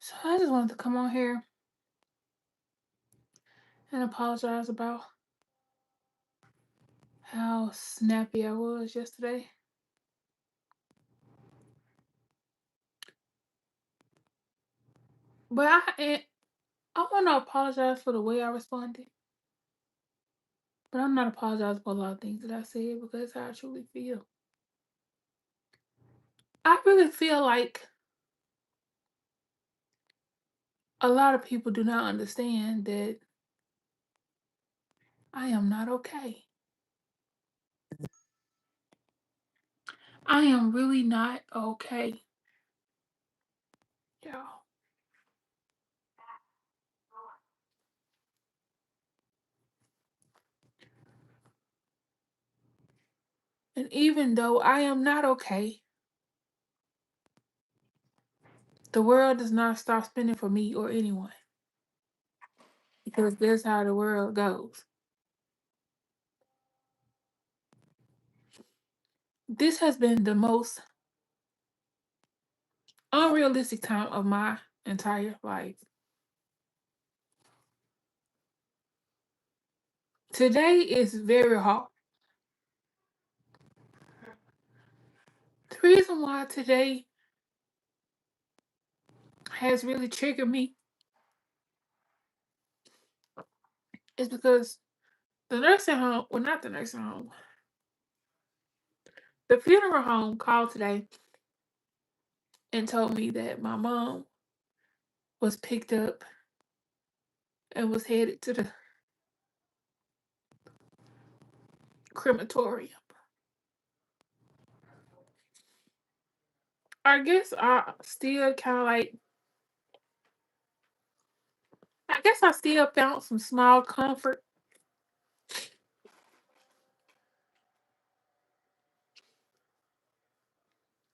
So I just wanted to come on here and apologize about how snappy I was yesterday. But I want to apologize for the way I responded. But I'm not apologizing for a lot of things that I said because that's how I truly feel. I really feel like a lot of people do not understand that I am not okay. I am really not okay, y'all. And even though I am not okay, the world does not stop spinning for me or anyone because that's how the world goes. This has been the most unrealistic time of my entire life. Today is very hard. The reason why today has really triggered me is because the nursing home, well, not the nursing home, the funeral home called today and told me that my mom was picked up and was headed to the crematorium. I guess I still kind of like, I guess I still found some small comfort.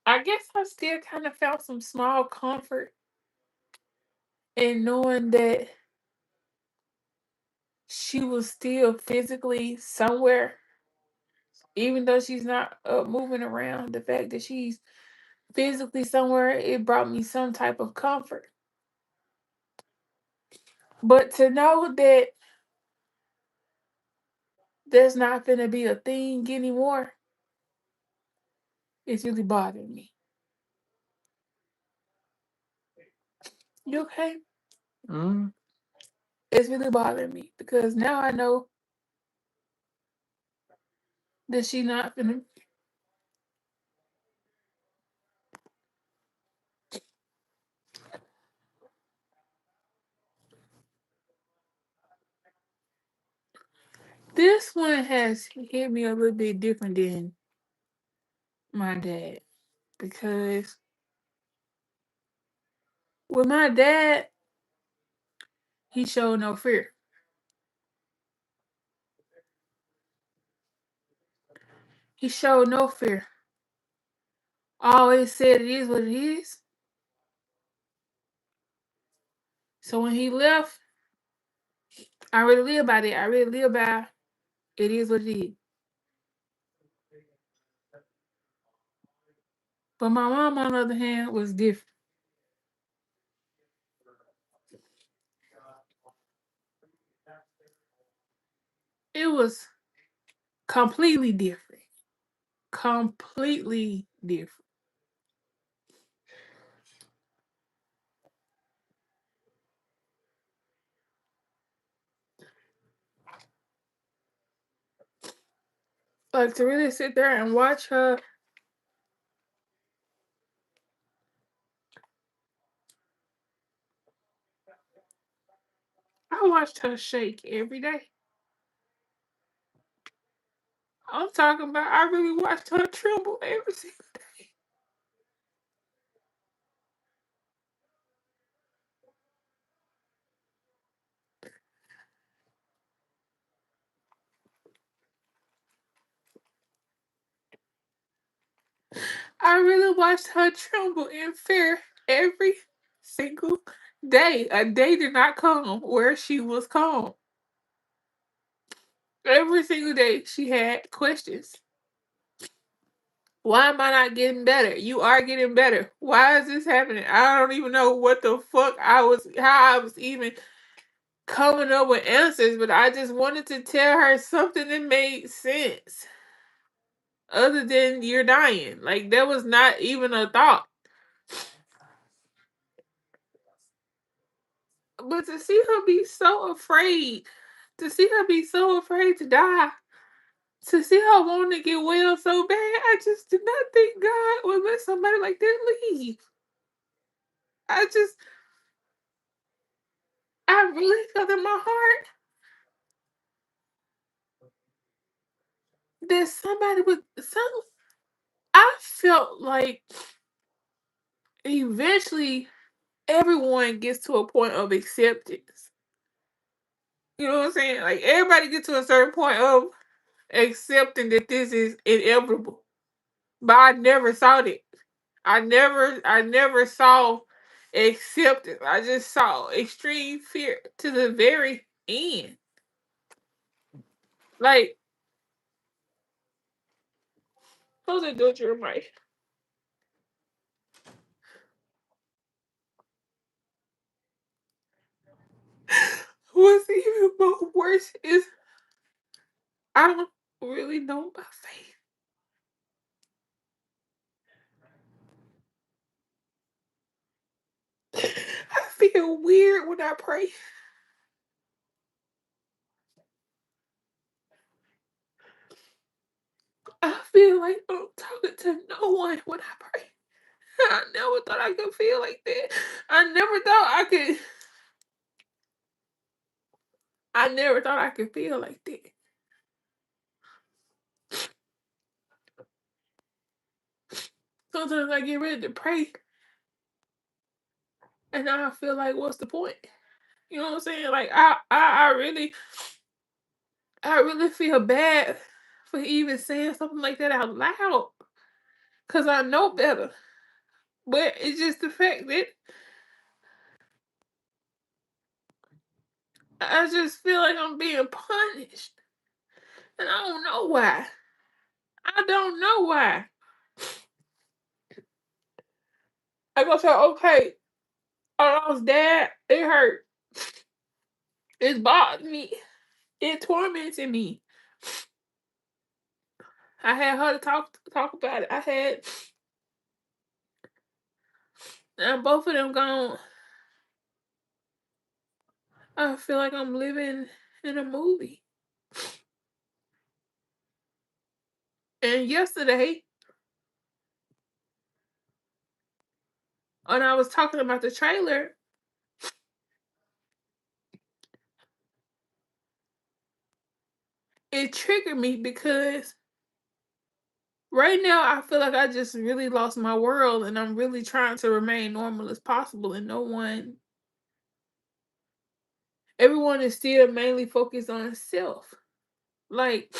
I guess I still kind of found some small comfort in knowing that she was still physically somewhere, even though she's not moving around. The fact that she's physically somewhere, it brought me some type of comfort. But to know that there's not going to be a thing anymore, it's really bothering me. You okay? Mm, It's really bothering me because now I know that she's not going to. This one has hit me a little bit different than my dad because with my dad, he showed no fear. He showed no fear. Always said it is what it is. So when he left, I really live by that. I really live by it is what it is. But my mom, on the other hand, was different. It was completely different. Completely different. Like to really sit there and watch her. I watched her shake every day. I'm talking about I really watched her tremble every single day. I really watched her tremble in fear every single day. A day did not come where she was calm. Every single day she had questions. Why am I not getting better? You are getting better. Why is this happening? I don't even know what the fuck how I was even coming up with answers, but I just wanted to tell her something that made sense other than you're dying. Like, that was not even a thought. But to see her be so afraid, to see her be so afraid to die, to see her want to get well so bad, I just did not think God would let somebody like that leave. I just, I really felt in my heart that somebody would, I felt like eventually everyone gets to a point of acceptance. You know what I'm saying? Like, everybody gets to a certain point of accepting that this is inevitable. But I never saw that. I never saw acceptance. I just saw extreme fear to the very end. Like, close the door to your mic. What's even more worse is I don't really know my faith. I feel weird when I pray. I feel like I'm talking to no one when I pray. I never thought I could feel like that. I never thought I could. I never thought I could feel like that. Sometimes I get ready to pray, and now I feel like, what's the point? You know what I'm saying? Like, I really feel bad for even saying something like that out loud, cause I know better. But it's just the fact that I just feel like I'm being punished, and I don't know why. I don't know why. I go say, okay, I lost dad. It hurt. It bothered me. It tormented me. I had her to talk about it. I had, and both of them gone. I feel like I'm living in a movie. And yesterday, when I was talking about the trailer, it triggered me because right now I feel like I just really lost my world and I'm really trying to remain normal as possible. And everyone is still mainly focused on self. Like,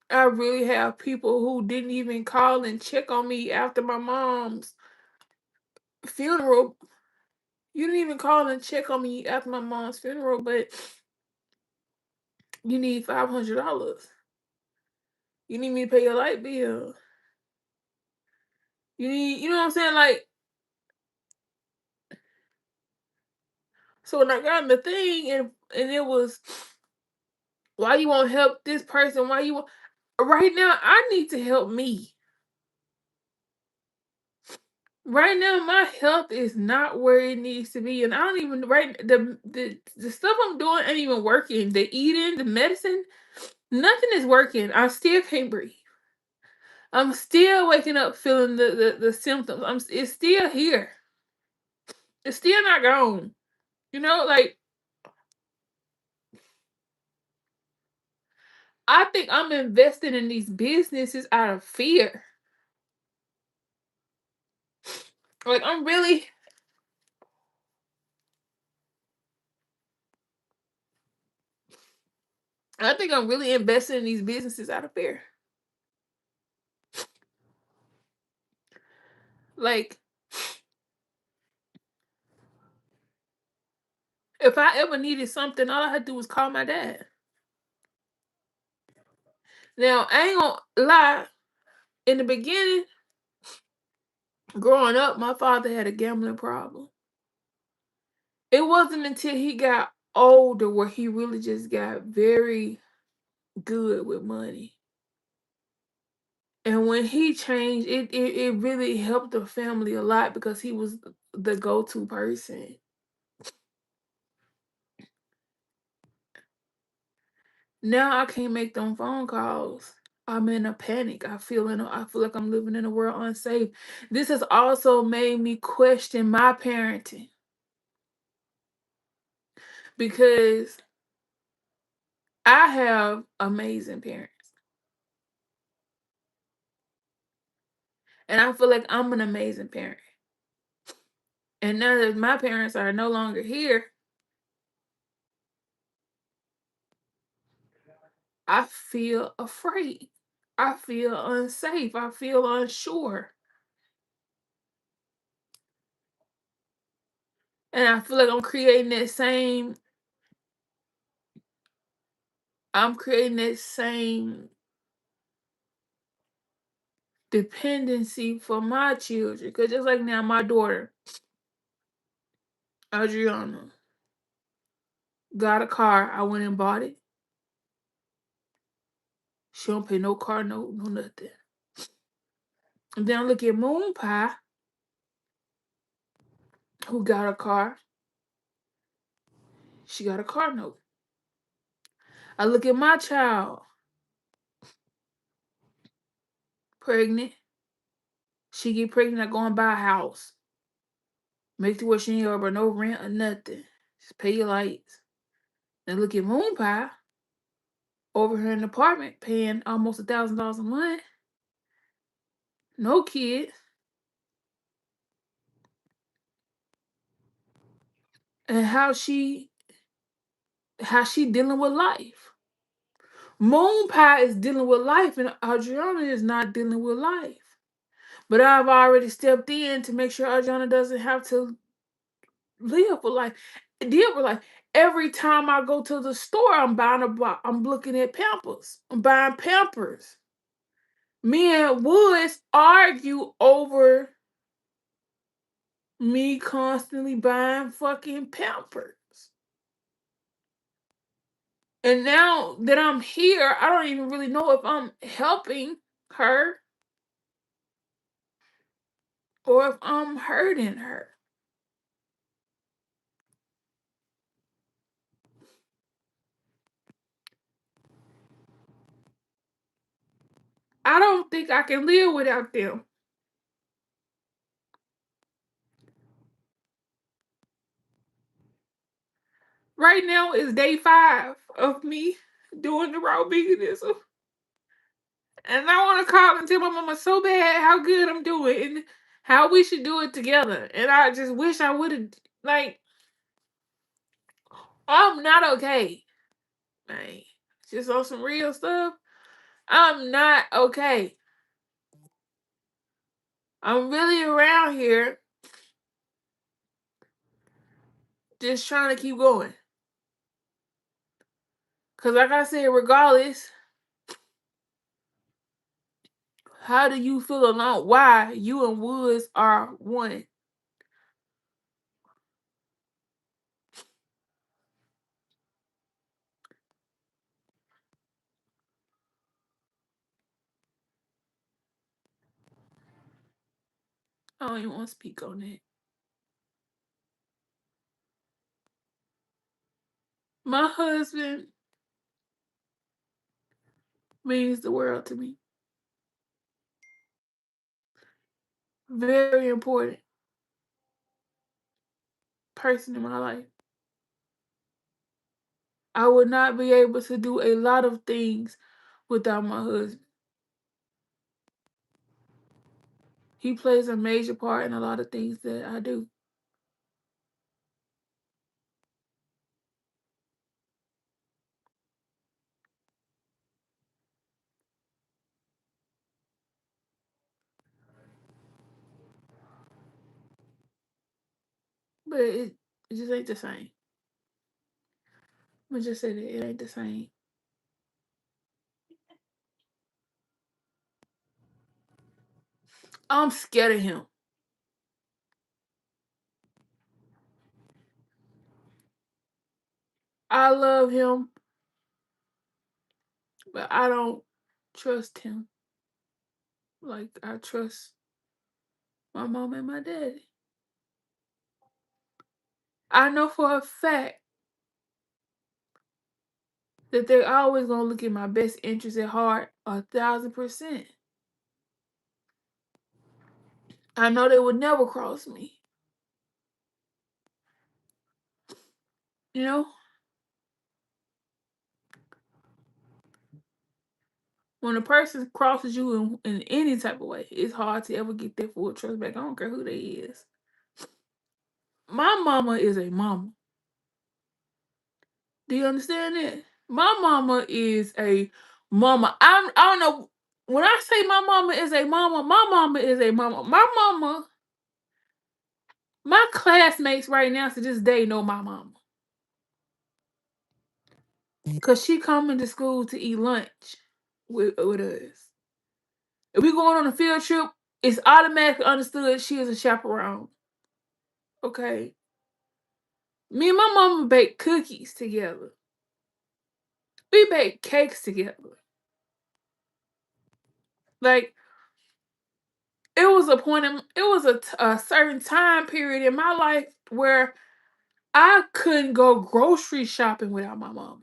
I really have people who didn't even call and check on me after my mom's funeral. You didn't even call and check on me after my mom's funeral, but you need $500. You need me to pay your light bill. You know what I'm saying? Like, so when I got in the thing and it was, why you won't help this person? Why you won't? Right now, I need to help me. Right now, my health is not where it needs to be, and I don't even right the stuff I'm doing ain't even working. The eating, the medicine, nothing is working. I still can't breathe. I'm still waking up feeling the symptoms. It's still here. It's still not gone. You know, like, I think I'm investing in these businesses out of fear. Like, I think I'm really investing in these businesses out of fear. Like, if I ever needed something, all I had to do was call my dad. Now, I ain't gonna lie. In the beginning, growing up, my father had a gambling problem. It wasn't until he got older where he really just got very good with money. And when he changed, it really helped the family a lot because he was the go-to person. Now I can't make them phone calls. I'm in a panic. I feel like I'm living in a world unsafe. This has also made me question my parenting because I have amazing parents. And I feel like I'm an amazing parent. And now that my parents are no longer here, I feel afraid. I feel unsafe. I feel unsure. And I feel like I'm creating that same dependency for my children. Cause just like now, my daughter, Adriana, got a car. I went and bought it. She don't pay no car note, no nothing. And then I look at Moon Pie, who got a car. She got a car note. I look at my child, pregnant. She get pregnant, I go and buy a house. Make to where she ain't over no rent or nothing. Just pay your lights. And look at Moon Pie over here in the apartment paying almost $1,000 a month. No kids. And how she dealing with life. Moon Pie is dealing with life and Adriana is not dealing with life. But I've already stepped in to make sure Adriana doesn't have to live with life, deal with life. Every time I go to the store, I'm looking at Pampers. I'm buying Pampers. Me and Woods argue over me constantly buying fucking Pampers. And now that I'm here, I don't even really know if I'm helping her or if I'm hurting her. I don't think I can live without them. Right now is day 5 of me doing the raw veganism. And I want to call and tell my mama so bad how good I'm doing and how we should do it together. And I just wish I would have, like, I'm not okay. Man, just on some real stuff. I'm not okay. I'm really around here just trying to keep going. Because, like I said, regardless, how do you feel alone? Why you and Woods are one? I don't even want to speak on that. My husband means the world to me. Very important person in my life. I would not be able to do a lot of things without my husband. He plays a major part in a lot of things that I do. But it just ain't the same. I'm gonna just say that it ain't the same. I'm scared of him. I love him, but I don't trust him like I trust my mom and my daddy. I know for a fact that they're always gonna look at my best interest at heart 1,000%. I know they would never cross me. You know, when a person crosses you in any type of way, it's hard to ever get that full trust back. I don't care who they is. My mama is a mama. Do you understand that? My mama is a mama. I don't know. When I say my mama is a mama, my mama is a mama. My mama, my classmates right now to this day know my mama. Cause she coming to school to eat lunch with us. If we going on a field trip, it's automatically understood she is a chaperone. Okay. Me and my mama bake cookies together. We bake cakes together. Like it was a point in it was a certain time period in my life where I couldn't go grocery shopping without my mama.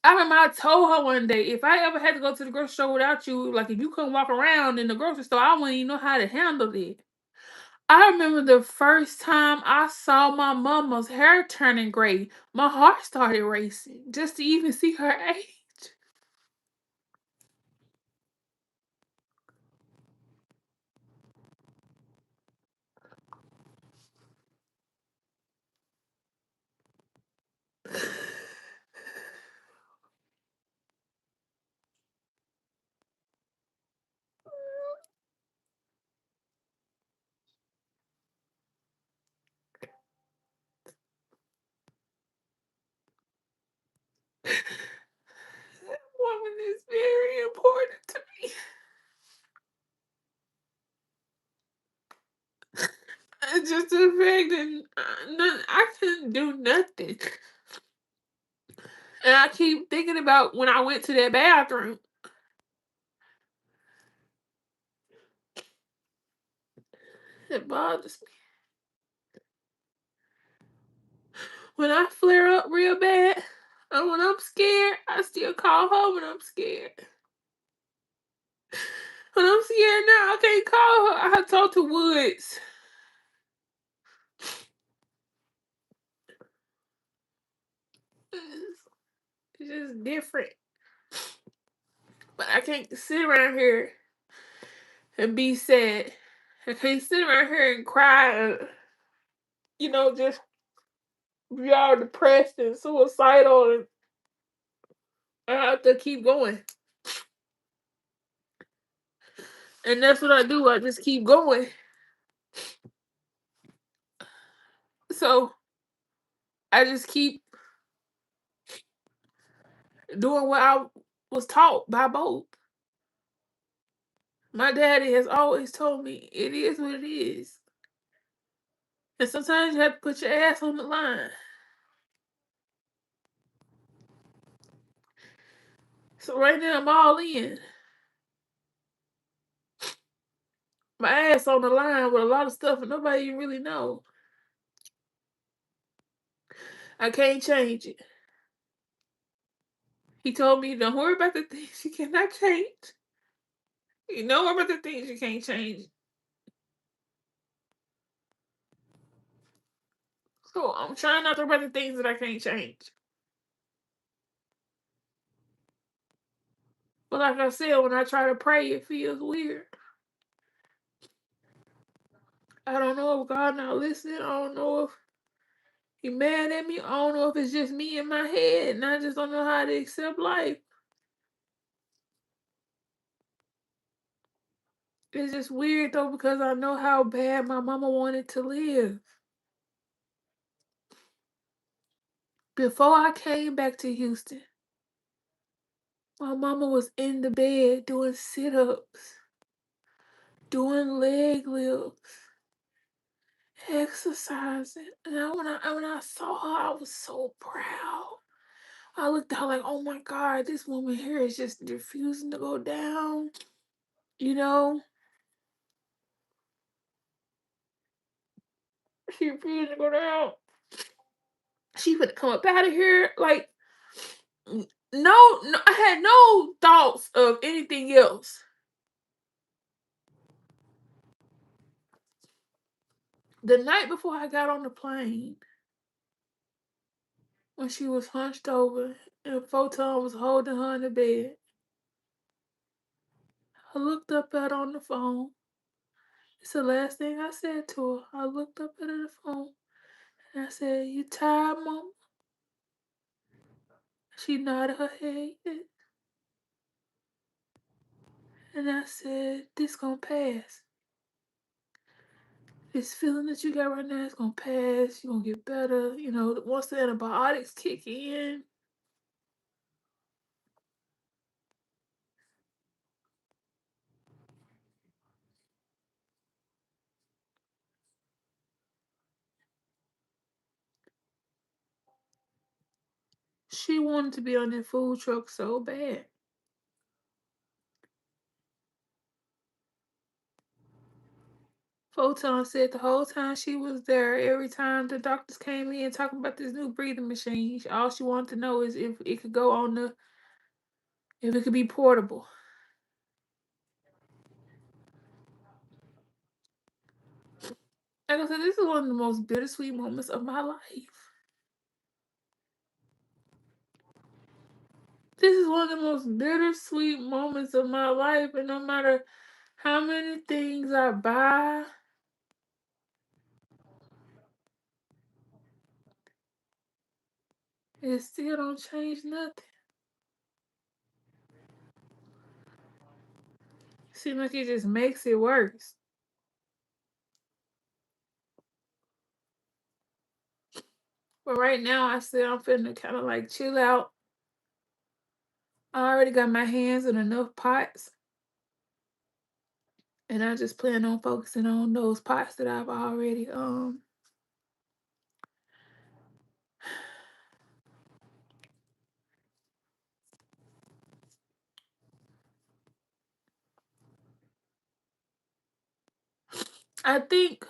I remember I told her one day, if I ever had to go to the grocery store without you, like if you couldn't walk around in the grocery store, I wouldn't even know how to handle it. I remember the first time I saw my mama's hair turning gray, my heart started racing just to even see her age. That woman is very important to me. It's just the fact that I couldn't do nothing. And I keep thinking about when I went to that bathroom. It bothers me. When I flare up real bad, and when I'm scared, I still call her when I'm scared. When I'm scared now, I can't call her. I talk to Woods. It's just different. But I can't sit around here and be sad. I can't sit around here and cry and, just be all depressed and suicidal. And I have to keep going. And that's what I do. I just keep going. So I just keep doing what I was taught by both. My daddy has always told me it is what it is. And sometimes you have to put your ass on the line. So right now I'm all in. My ass on the line with a lot of stuff and nobody even really know. I can't change it. He told me don't worry about the things you cannot change. You know about the things you can't change. So I'm trying not to worry about the things that I can't change. But like I said, when I try to pray, it feels weird. I don't know if God not listening. I don't know if he mad at me. I don't know if it's just me in my head and I just don't know how to accept life. It's just weird though because I know how bad my mama wanted to live. Before I came back to Houston, my mama was in the bed doing sit-ups. doing leg lifts, exercising. And when I saw her, I was so proud. I looked at her like, oh my God, this woman here is just refusing to go down. You know, she refused to go down. She would come up out of here. Like, no, I had no thoughts of anything else. The night before I got on the plane, when she was hunched over and Photon was holding her in the bed, I looked up at her on the phone. It's the last thing I said to her. I looked up at her on the phone and I said, "You tired, Mom?" She nodded her head yes. And I said, "This gonna pass. This feeling that you got right now is gonna pass. You're gonna get better. You know, once the antibiotics kick in." She wanted to be on that food truck so bad. Photon said the whole time she was there, every time the doctors came in talking about this new breathing machine, all she wanted to know is if it could go on if it could be portable. Like I said, this is one of the most bittersweet moments of my life. This is one of the most bittersweet moments of my life, and no matter how many things I buy, it still don't change nothing. Seems like it just makes it worse. But right now, I said I'm finna kind of like chill out. I already got my hands in enough pots, and I just plan on focusing on those pots that I've already I think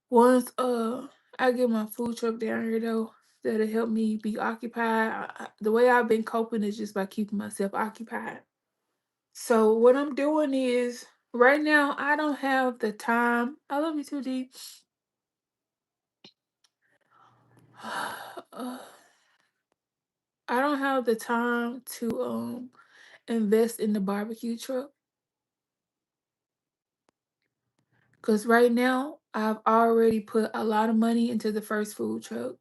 once I get my food truck down here though, that'll help me be occupied. The way I've been coping is just by keeping myself occupied. So what I'm doing is right now I don't have the time. I love you too, D. uh, I don't have the time to invest in the barbecue truck because right now I've already put a lot of money into the first food truck.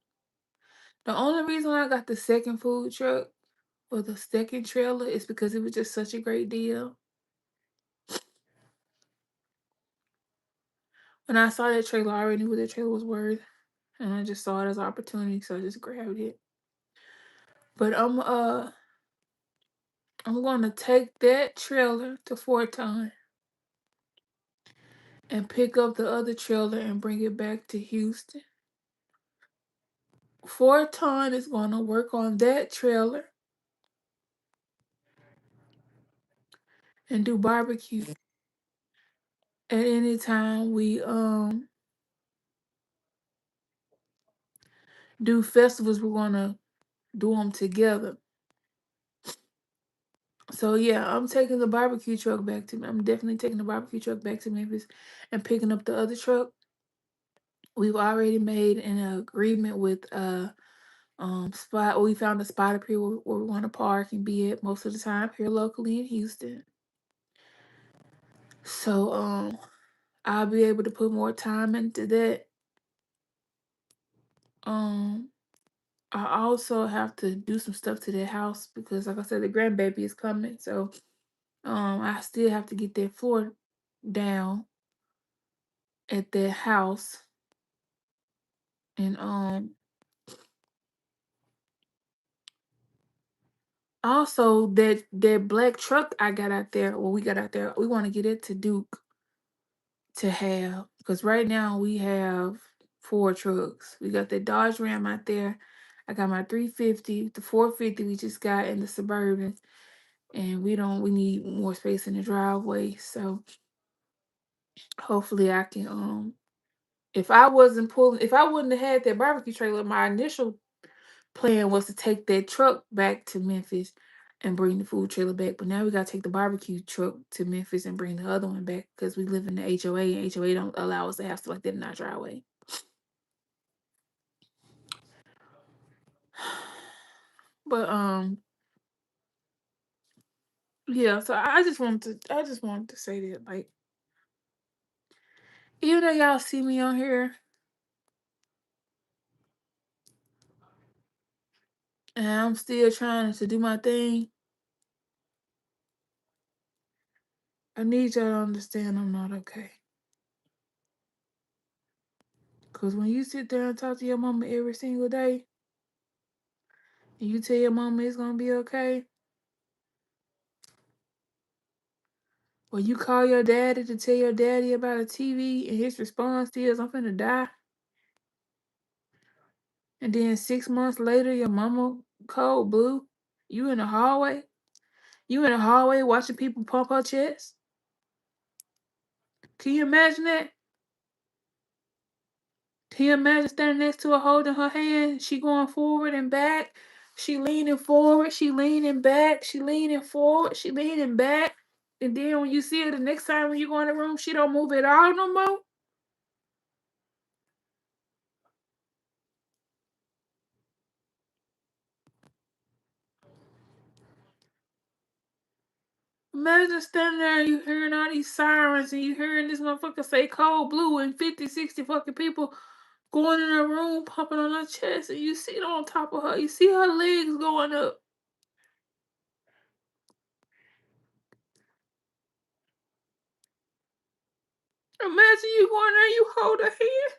The only reason why I got the second food truck or the second trailer is because it was just such a great deal. When I saw that trailer, I already knew what that trailer was worth, and I just saw it as an opportunity, so I just grabbed it. But I'm gonna take that trailer to Fort Ton and pick up the other trailer and bring it back to Houston. Fort Ton is gonna work on that trailer and do barbecue. At any time we do festivals, we're gonna do them together. So yeah, I'm taking the barbecue truck back to. I'm definitely taking the barbecue truck back to Memphis, and picking up the other truck. We've already made an agreement with spot. We found a spot up here where we want to park and be at most of the time here locally in Houston. So I'll be able to put more time into that. Um I also have to do some stuff to that house because like I said, the grandbaby is coming. So I still have to get that floor down at that house. And Also, that black truck I got out there, well, we got out there, we want to get it to Duke to have, because right now we have four trucks. We got the Dodge Ram out there. I got my 350, the 450 we just got in the Suburban, and we need more space in the driveway. So hopefully I can if I wouldn't have had that barbecue trailer, my initial plan was to take that truck back to Memphis and bring the food trailer back. But now we gotta take the barbecue truck to Memphis and bring the other one back because we live in the HOA and HOA don't allow us to have stuff like that in our driveway. But yeah, so I just wanted to say that, like, even though y'all see me on here and I'm still trying to do my thing, I need y'all to understand I'm not okay. Cause when you sit there and talk to your mama every single day and you tell your mama it's gonna be okay, or you call your daddy to tell your daddy about a TV and his response is, I'm finna die. And then 6 months later, your mama cold blue. You in the hallway. You in the hallway watching people pump her chest. Can you imagine that? Can you imagine standing next to her holding her hand? She going forward and back. She leaning forward. She leaning back. She leaning forward. She leaning back. And then when you see her the next time when you go in the room, she don't move at all no more. Imagine standing there and you hearing all these sirens and you hearing this motherfucker say cold blue and 50, 60 fucking people going in her room, pumping on her chest, and you sit on top of her. You see her legs going up. Imagine you going there, you hold her hand.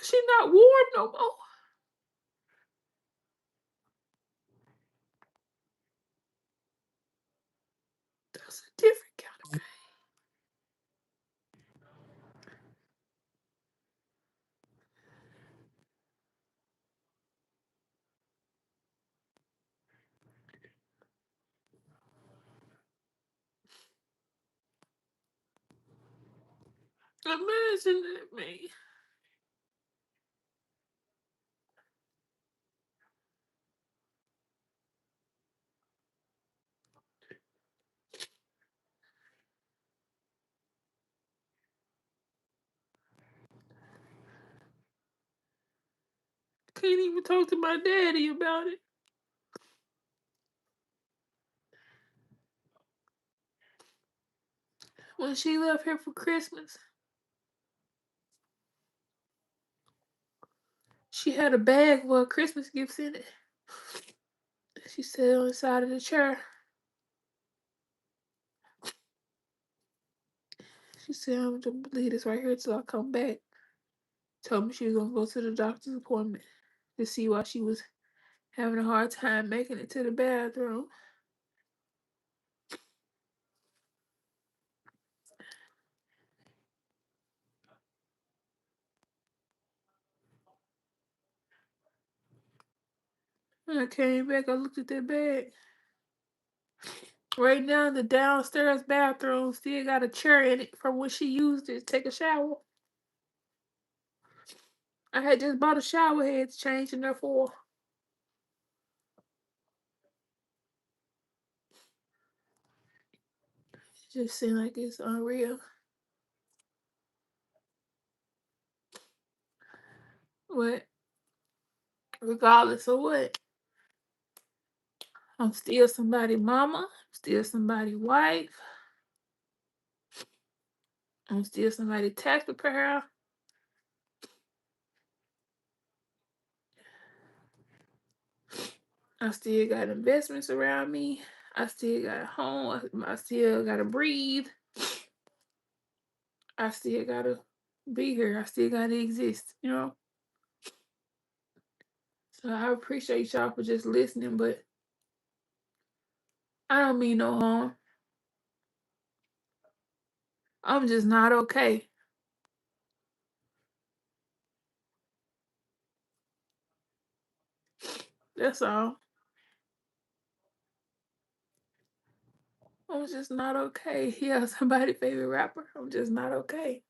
She not warm no more. That's a different kind of pain. Imagine that, man. Can't even talk to my daddy about it. When she left here for Christmas, she had a bag with Christmas gifts in it. She sat on the side of the chair. She said, I'm gonna leave this right here till I come back. Told me she was gonna go to the doctor's appointment to see why she was having a hard time making it to the bathroom. When I came back, I looked at that bag. Right now, the downstairs bathroom still got a chair in it from when she used it to take a shower. I had just bought a shower head to change in there for. It just seemed like it's unreal. But regardless of what, I'm still somebody's mama, still somebody's wife, I'm still somebody's tax preparer. I still got investments around me. I still got a home. I still gotta breathe. I still gotta be here. I still gotta exist, you know? So I appreciate y'all for just listening, but I don't mean no harm. I'm just not okay. That's all. I'm just not okay. Yeah, somebody's favorite rapper. I'm just not okay.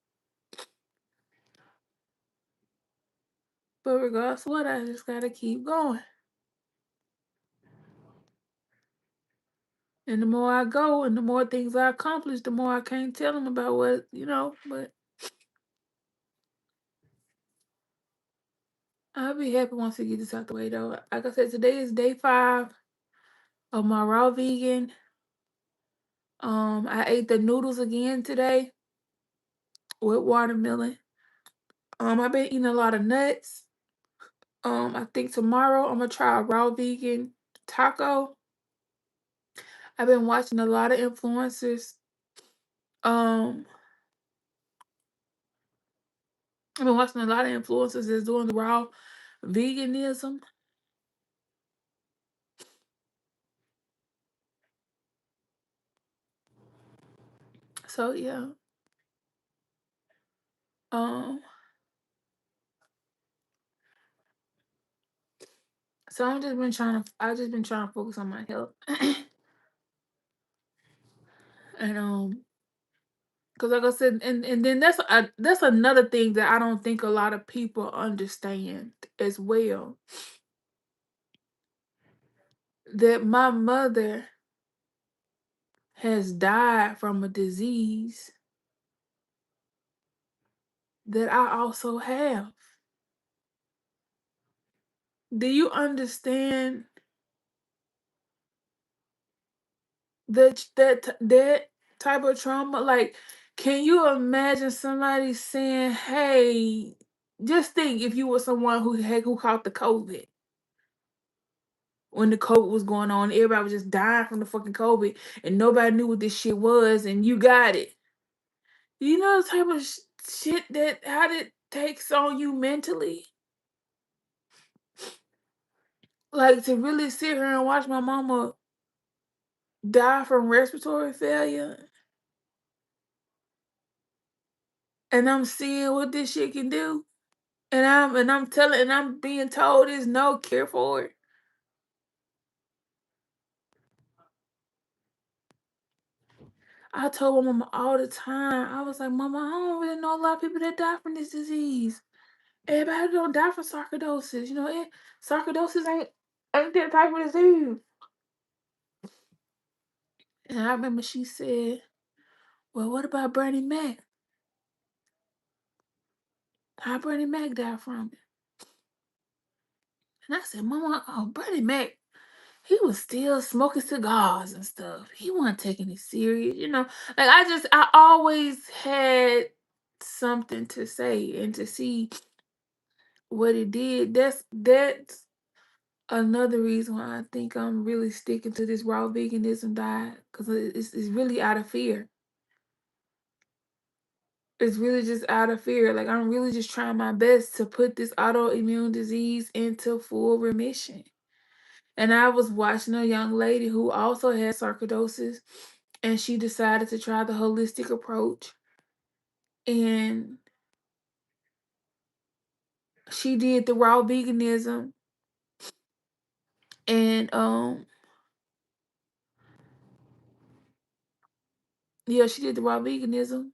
But regardless of what, I just gotta keep going. And the more I go and the more things I accomplish, the more I can't tell them about what. But I'll be happy once we get this out the way, though. Like I said, today is day 5 of my raw vegan. I ate the noodles again today with watermelon. I've been eating a lot of nuts. I think tomorrow I'm gonna try a raw vegan taco. I've been watching a lot of influencers. Um, I've been watching a lot of influencers that's doing the raw veganism. So yeah. Um, so I just been trying to focus on my health. And because like I said, and then that's another thing that I don't think a lot of people understand as well. That my mother has died from a disease that I also have. Do you understand that type of trauma? Like, can you imagine somebody saying, "Hey," just think if you were someone who caught the COVID when the COVID was going on, everybody was just dying from the fucking COVID, and nobody knew what this shit was, and you got it. You know the type of shit that how it takes on you mentally. Like to really sit here and watch my mama die from respiratory failure, and I'm seeing what this shit can do. And I'm being told there's no cure for it. I told my mama all the time. I was like, Mama, I don't really know a lot of people that die from this disease. Everybody don't die from sarcoidosis. Sarcoidosis ain't that type of disease. And I remember she said, "Well, what about Bernie Mac? How Bernie Mac died from it?" And I said, Mama, oh, Bernie Mac, he was still smoking cigars and stuff. He wasn't taking it serious. Like I always had something to say and to see what it did. That's another reason why I think I'm really sticking to this raw veganism diet because it's really out of fear. It's really just out of fear. Like I'm really just trying my best to put this autoimmune disease into full remission. And I was watching a young lady who also had sarcoidosis, and she decided to try the holistic approach. And she did the raw veganism, and yeah, she did the raw veganism,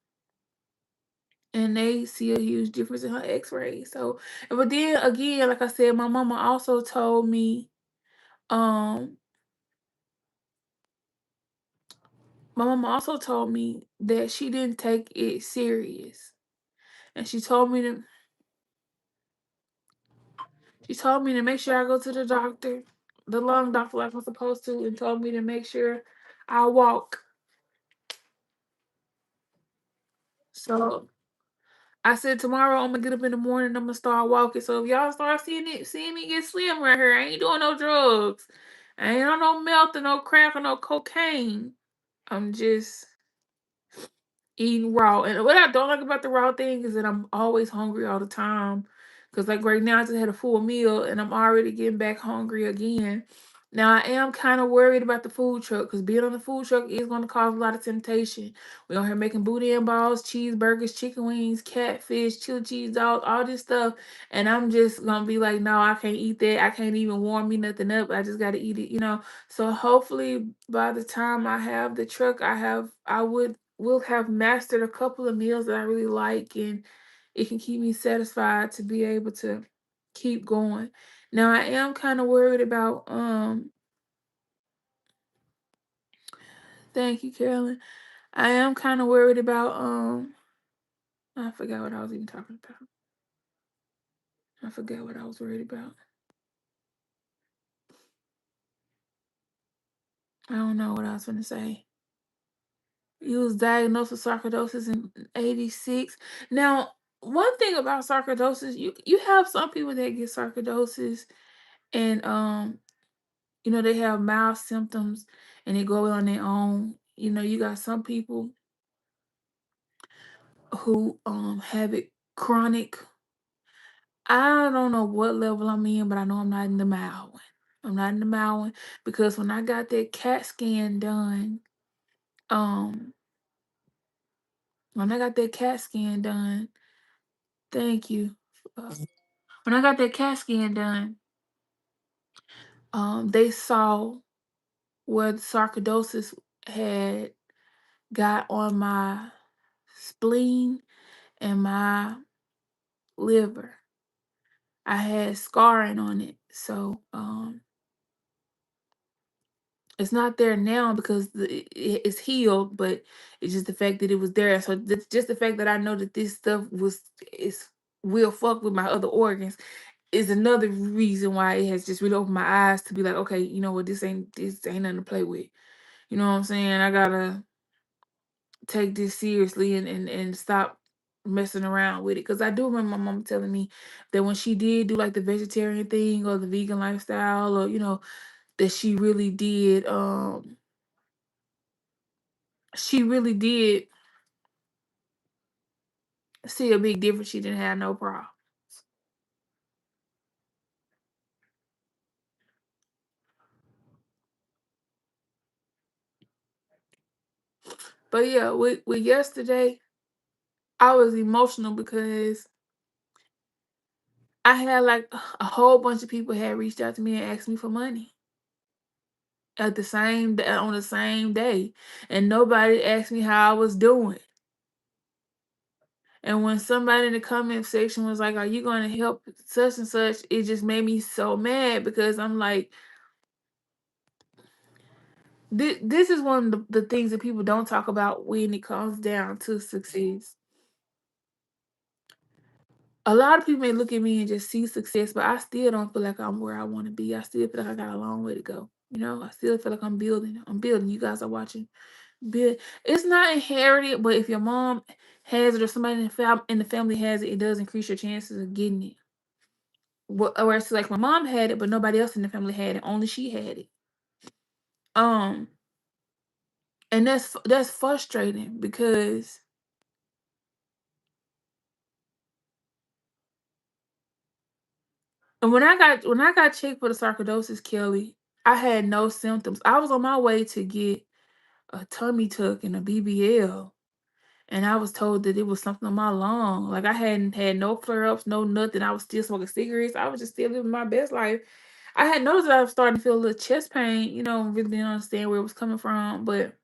and they see a huge difference in her X-rays. So, but then again, like I said, my mama also told me, um, that she didn't take it serious, and she told me to make sure I go to the doctor, the lung doctor, like I'm supposed to, and told me to make sure I walk. So I said tomorrow I'm gonna get up in the morning. I'm gonna start walking. So if y'all start seeing me get slim right here, I ain't doing no drugs. I ain't on no meth or no crack or no cocaine. I'm just eating raw. And what I don't like about the raw thing is that I'm always hungry all the time. Because like right now, I just had a full meal and I'm already getting back hungry again. Now I am kind of worried about the food truck because being on the food truck is going to cause a lot of temptation. We on here making boudin balls, cheeseburgers, chicken wings, catfish, chili cheese dogs, all this stuff, and I'm just gonna be like, no, I can't eat that. I can't even warm me nothing up. I just gotta eat it. So hopefully by the time I have the truck, I will have mastered a couple of meals that I really like, and it can keep me satisfied to be able to keep going. Now I am kind of worried about thank you, Carolyn. I am kind of worried about I forgot what I was even talking about. I forgot what I was worried about. I don't know what I was gonna say. You was diagnosed with sarcoidosis in '86. Now, one thing about sarcoidosis, you have some people that get sarcoidosis and they have mild symptoms and they go on their own. You got some people who have it chronic. I don't know what level I'm in, but I know I'm not in the mild one. I'm not in the mild one because when I got that CAT scan done, um, when I got that CAT scan done, thank you. Uh, when I got that CAT scan done, they saw where the sarcoidosis had got on my spleen and my liver. I had scarring on it. So it's not there now because it's healed, but it's just the fact that it was there. So just the fact that I know that this stuff is will fuck with my other organs is another reason why it has just really opened my eyes to be like, okay, you know what, this ain't nothing to play with. You know what I'm saying? I gotta take this seriously and stop messing around with it. Because I do remember my mom telling me that when she did do like the vegetarian thing or the vegan lifestyle, or that she really did see a big difference. She didn't have no problem. But yeah, with yesterday, I was emotional because I had like a whole bunch of people had reached out to me and asked me for money on the same day, and nobody asked me how I was doing. And when somebody in the comment section was like, "Are you going to help such and such?" It just made me so mad because I'm like, this is one of the things that people don't talk about when it comes down to success. A lot of people may look at me and just see success, but I still don't feel like I'm where I want to be. I still feel like I got a long way to go. I still feel like I'm building. I'm building. You guys are watching. Build. It's not inherited, but if your mom has it or somebody in the family has it, it does increase your chances of getting it. Or it's like my mom had it, but nobody else in the family had it. Only she had it. Um, and that's frustrating because and when I got checked for the sarcoidosis, Kelly, I had no symptoms. I was on my way to get a tummy tuck and a BBL, and I was told that it was something on my lung. Like I hadn't had no flare ups, no nothing. I was still smoking cigarettes. I was just still living my best life. I had noticed that I was starting to feel a little chest pain, really didn't understand where it was coming from. But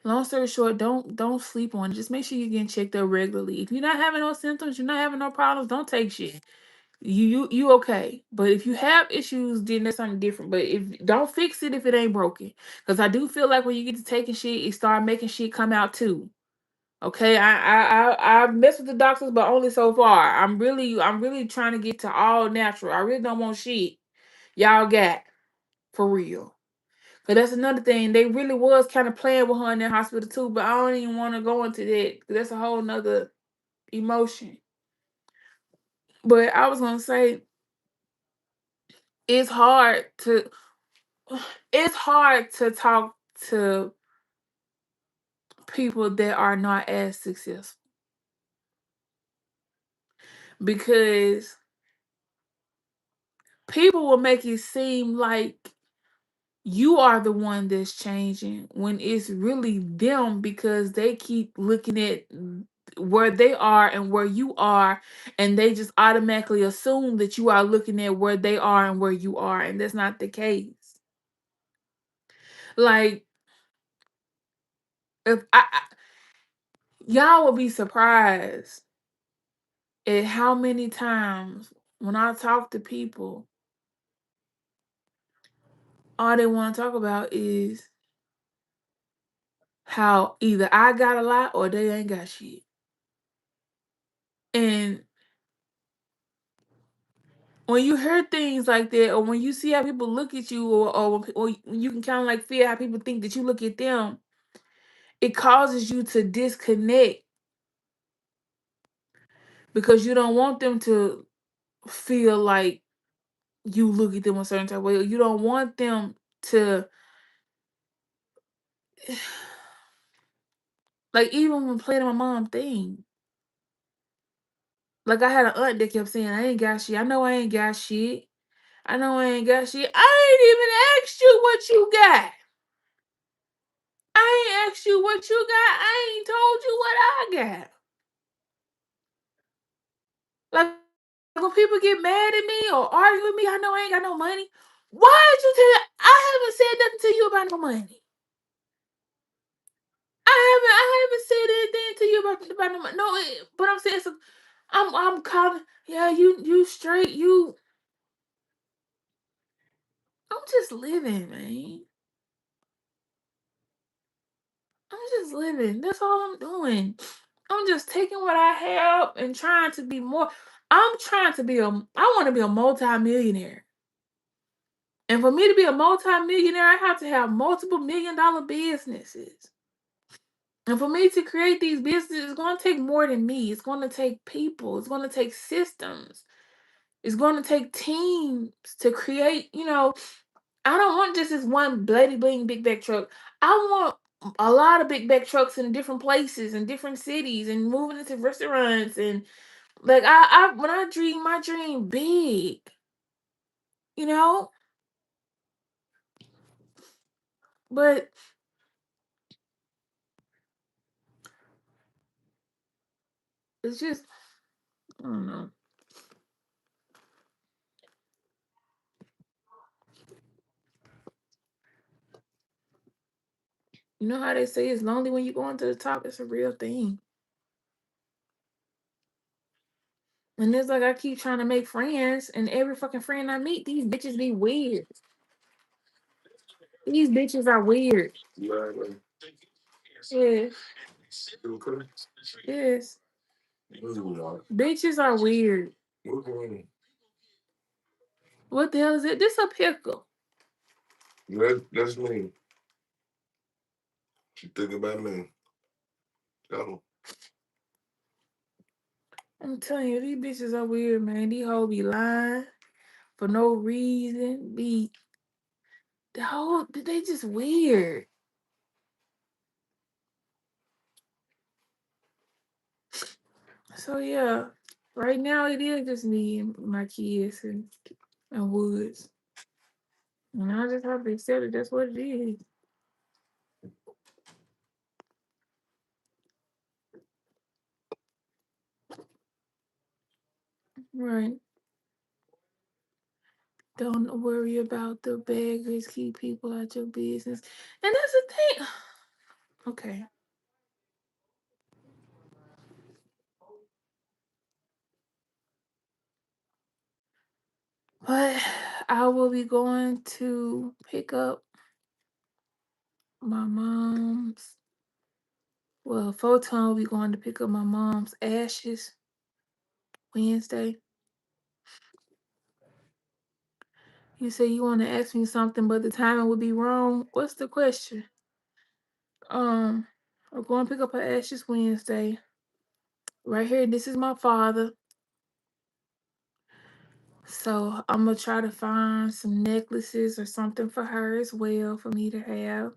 long story short, don't sleep on it. Just make sure you're getting checked up regularly. If you're not having no symptoms, you're not having no problems, don't take shit. You okay. But if you have issues, then that's something different. But if don't fix it if it ain't broken. Because I do feel like when you get to taking shit, it start making shit come out too. Okay, I mess with the doctors, but only so far. I'm really trying to get to all natural. I really don't want shit. Y'all got for real. Cause that's another thing. They really was kind of playing with her in that hospital too, but I don't even want to go into that. 'Cause that's a whole nother emotion. But I was gonna say it's hard to it's hard to talk to people that are not as successful. because people will make it seem like you are the one that's changing when it's really them, because they keep looking at where they are and where you are, and they just automatically assume that you are looking at where they are and where you are, and that's not the case. Like, if y'all will be surprised at how many times when I talk to people, all they want to talk about is how either I got a lot or they ain't got shit. And when you hear things like that, or when you see how people look at you, or you can kind of like feel how people think that you look at them, it causes you to disconnect because you don't want them to feel like you look at them a certain type of way. You don't want them to, like, even when playing my mom thing. Like, I had an aunt that kept saying, I ain't got shit. I know I ain't got shit. I know I ain't got shit. I ain't even asked you what you got. I ain't asked you what you got. I ain't told you what I got. Like, when people get mad at me or argue with me, I know I ain't got no money. Why did you tell? I haven't said nothing to you about no money. I haven't said anything to you about no money. No, but I'm saying some. I'm calling. Yeah, you straight. I'm just living, man. I'm just living. That's all I'm doing. I'm just taking what I have and trying to be more. I'm trying to be a. I want to be a multi-millionaire. And for me to be a multi-millionaire, I have to have multiple $1 million businesses. And for me to create these businesses, it's going to take more than me. It's going to take people. It's going to take systems. It's going to take teams to create, I don't want just this one bloody bling big back truck. I want a lot of big back trucks in different places and different cities and moving into restaurants, and like I when I dream my dream big, you know? But it's just, I don't know. You know how they say it's lonely when you go into the top? It's a real thing. And it's like I keep trying to make friends, and every fucking friend I meet, these bitches be weird. These bitches are weird. Yes. Yes. Bitches are weird. What the hell is it? This a pickle. That's me. She think about me. Oh. I'm telling you, these bitches are weird, man. These hoes be lying for no reason. They just weird. So yeah, right now it is just me and my kids and Woods. And I just have to accept it. That's what it is. Right. Don't worry about the beggars. Keep people out your business. And that's the thing. Okay. But I will be going to pick up my mom's. Well, Photon will be going to pick up my mom's ashes Wednesday. You say you want to ask me something, but the timing would be wrong. What's the question? I'm going to pick up her ashes Wednesday. Right here, this is my father. So I'm gonna try to find some necklaces or something for her as well for me to have.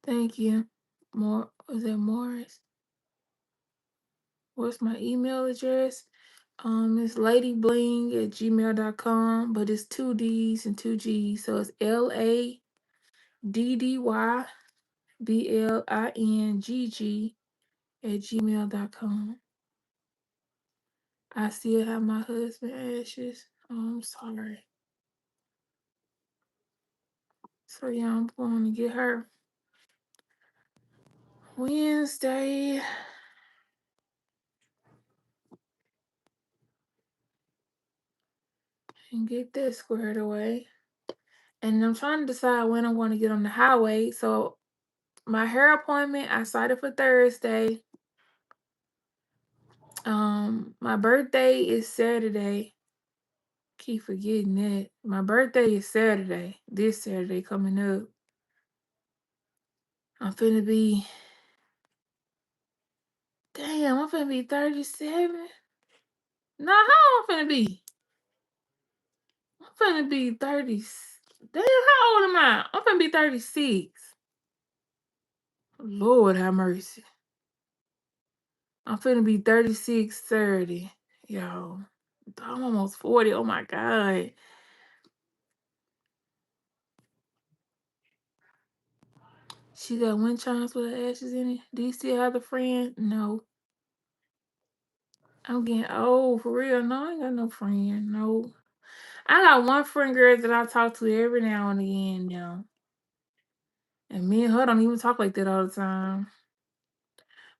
Thank you. More, is that Morris? What's my email address? It's ladybling@gmail.com, but it's two D's and two G's. So it's LADDYBLINGG@gmail.com. I still have my husband ashes. Oh, I'm sorry. So yeah, I'm going to get her Wednesday. And get that squared away. And I'm trying to decide when I'm going to get on the highway. So my hair appointment, I started for Thursday. My birthday is Saturday. Keep forgetting that. My birthday is Saturday. This Saturday coming up. I'm finna be damn, I'm finna be 37. Nah, how I'm finna be? I'm finna be 30. Damn, how old am I? I'm finna be 36. Lord have mercy. I'm finna be 36, 30. Yo. I'm almost 40. Oh my God. She got wind chimes with her ashes in it. Do you still have the friend? No. I'm getting old for real. No, I ain't got no friend. No. I got one friend girl that I talk to every now and again now. And me and her don't even talk like that all the time.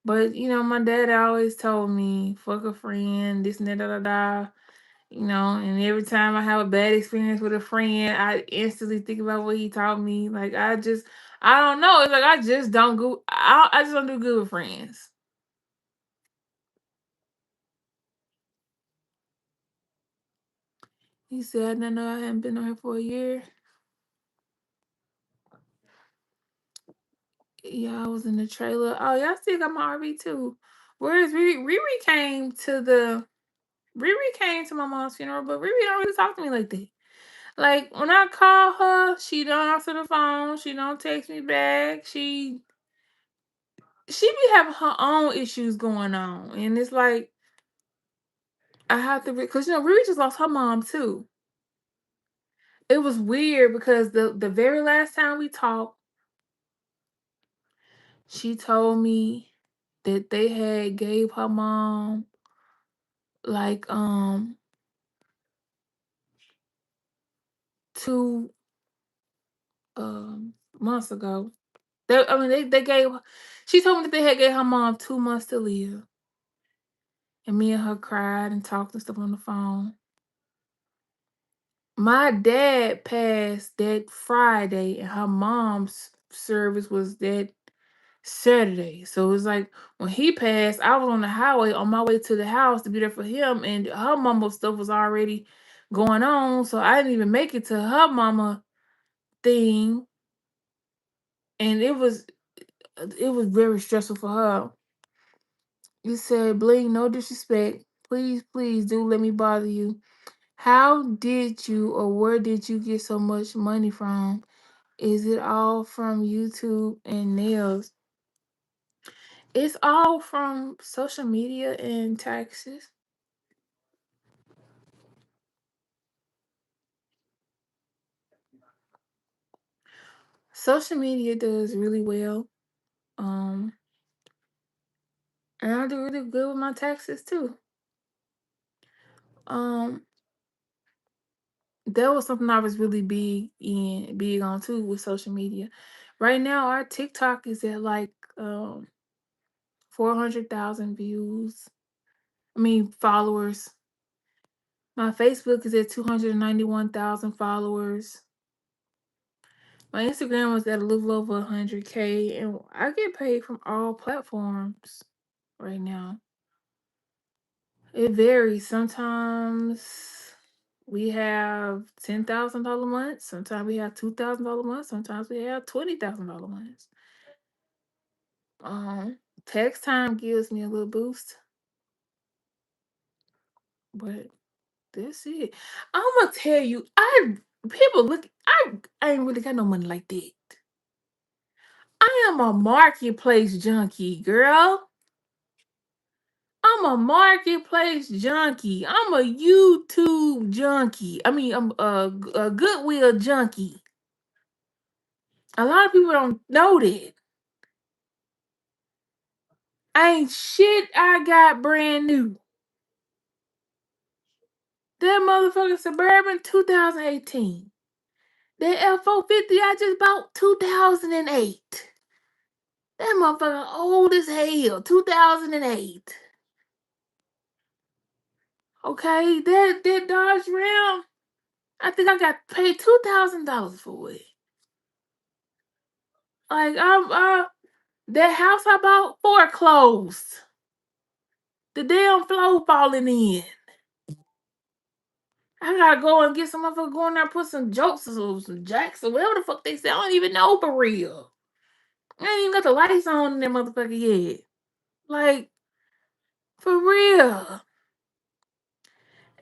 But my dad always told me, fuck a friend, this and that, da da da. And every time I have a bad experience with a friend, I instantly think about what he taught me. Like I don't know. It's like I just don't go. I just don't do good with friends. He said, "No, no, I haven't been on here for a year." Yeah, I was in the trailer. Oh, yeah, I still got my RV too. Whereas Riri came to my mom's funeral, but Riri don't really talk to me like that. Like when I call her, she don't answer the phone. She don't text me back. She be having her own issues going on, and it's like I have to because Riri just lost her mom too. It was weird because the very last time we talked, she told me that they had gave her mom like 2 months ago. They gave. She told me that they had gave her mom 2 months to live, and me and her cried and talked and stuff on the phone. My dad passed that Friday, and her mom's service was that Saturday. So it was like when he passed, I was on the highway on my way to the house to be there for him, and her mama stuff was already going on. So I didn't even make it to her mama thing, and it was very stressful for her. You said, Bling, no disrespect. Please, please do let me bother you. How did you or where did you get so much money from? Is it all from YouTube and nails? It's all from social media and taxes. Social media does really well. Um, and I do really good with my taxes too. Um, that was something I was really big on too with social media. Right now, our TikTok is at like 400,000 views. I mean followers. My Facebook is at 291,000 followers. My Instagram was at a little over 100K, and I get paid from all platforms right now. It varies. Sometimes we have $10,000 months. Sometimes we have $2,000 months. Sometimes we have $20,000 months. Text time gives me a little boost, but that's it. I'm gonna tell you, people look. I ain't really got no money like that. I am a marketplace junkie, girl. I'm a marketplace junkie. I'm a YouTube junkie. I mean, I'm a Goodwill junkie. A lot of people don't know that. Ain't shit I got brand new. That motherfucking Suburban 2018. That F-450 I just bought 2008. That motherfucker old as hell. 2008. Okay, that Dodge Ram, I think I got paid $2,000 for it. Like that house I bought foreclosed. The damn floor falling in. I gotta go and get some motherfucker going there, put some jokes or some jacks or whatever the fuck they say. I don't even know for real. I ain't even got the lights on in that motherfucker yet. Like, for real.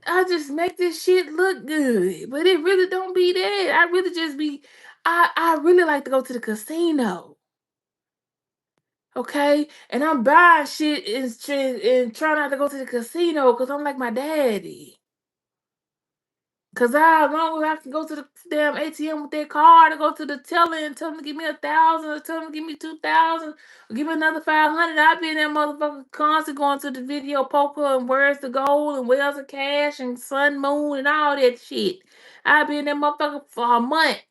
I just make this shit look good. But it really don't be that. I really just be I really like to go to the casino. Okay? And I'm buying shit and trying not to go to the casino because I'm like my daddy. Cause as long as I can go to the damn ATM with that card to go to the teller and tell them to give me 1,000 or tell them to give me 2,000 or give me another 500, I be in that motherfucker constant going to the video poker and where's the gold and where's the cash and sun moon and all that shit. I be in that motherfucker for a month.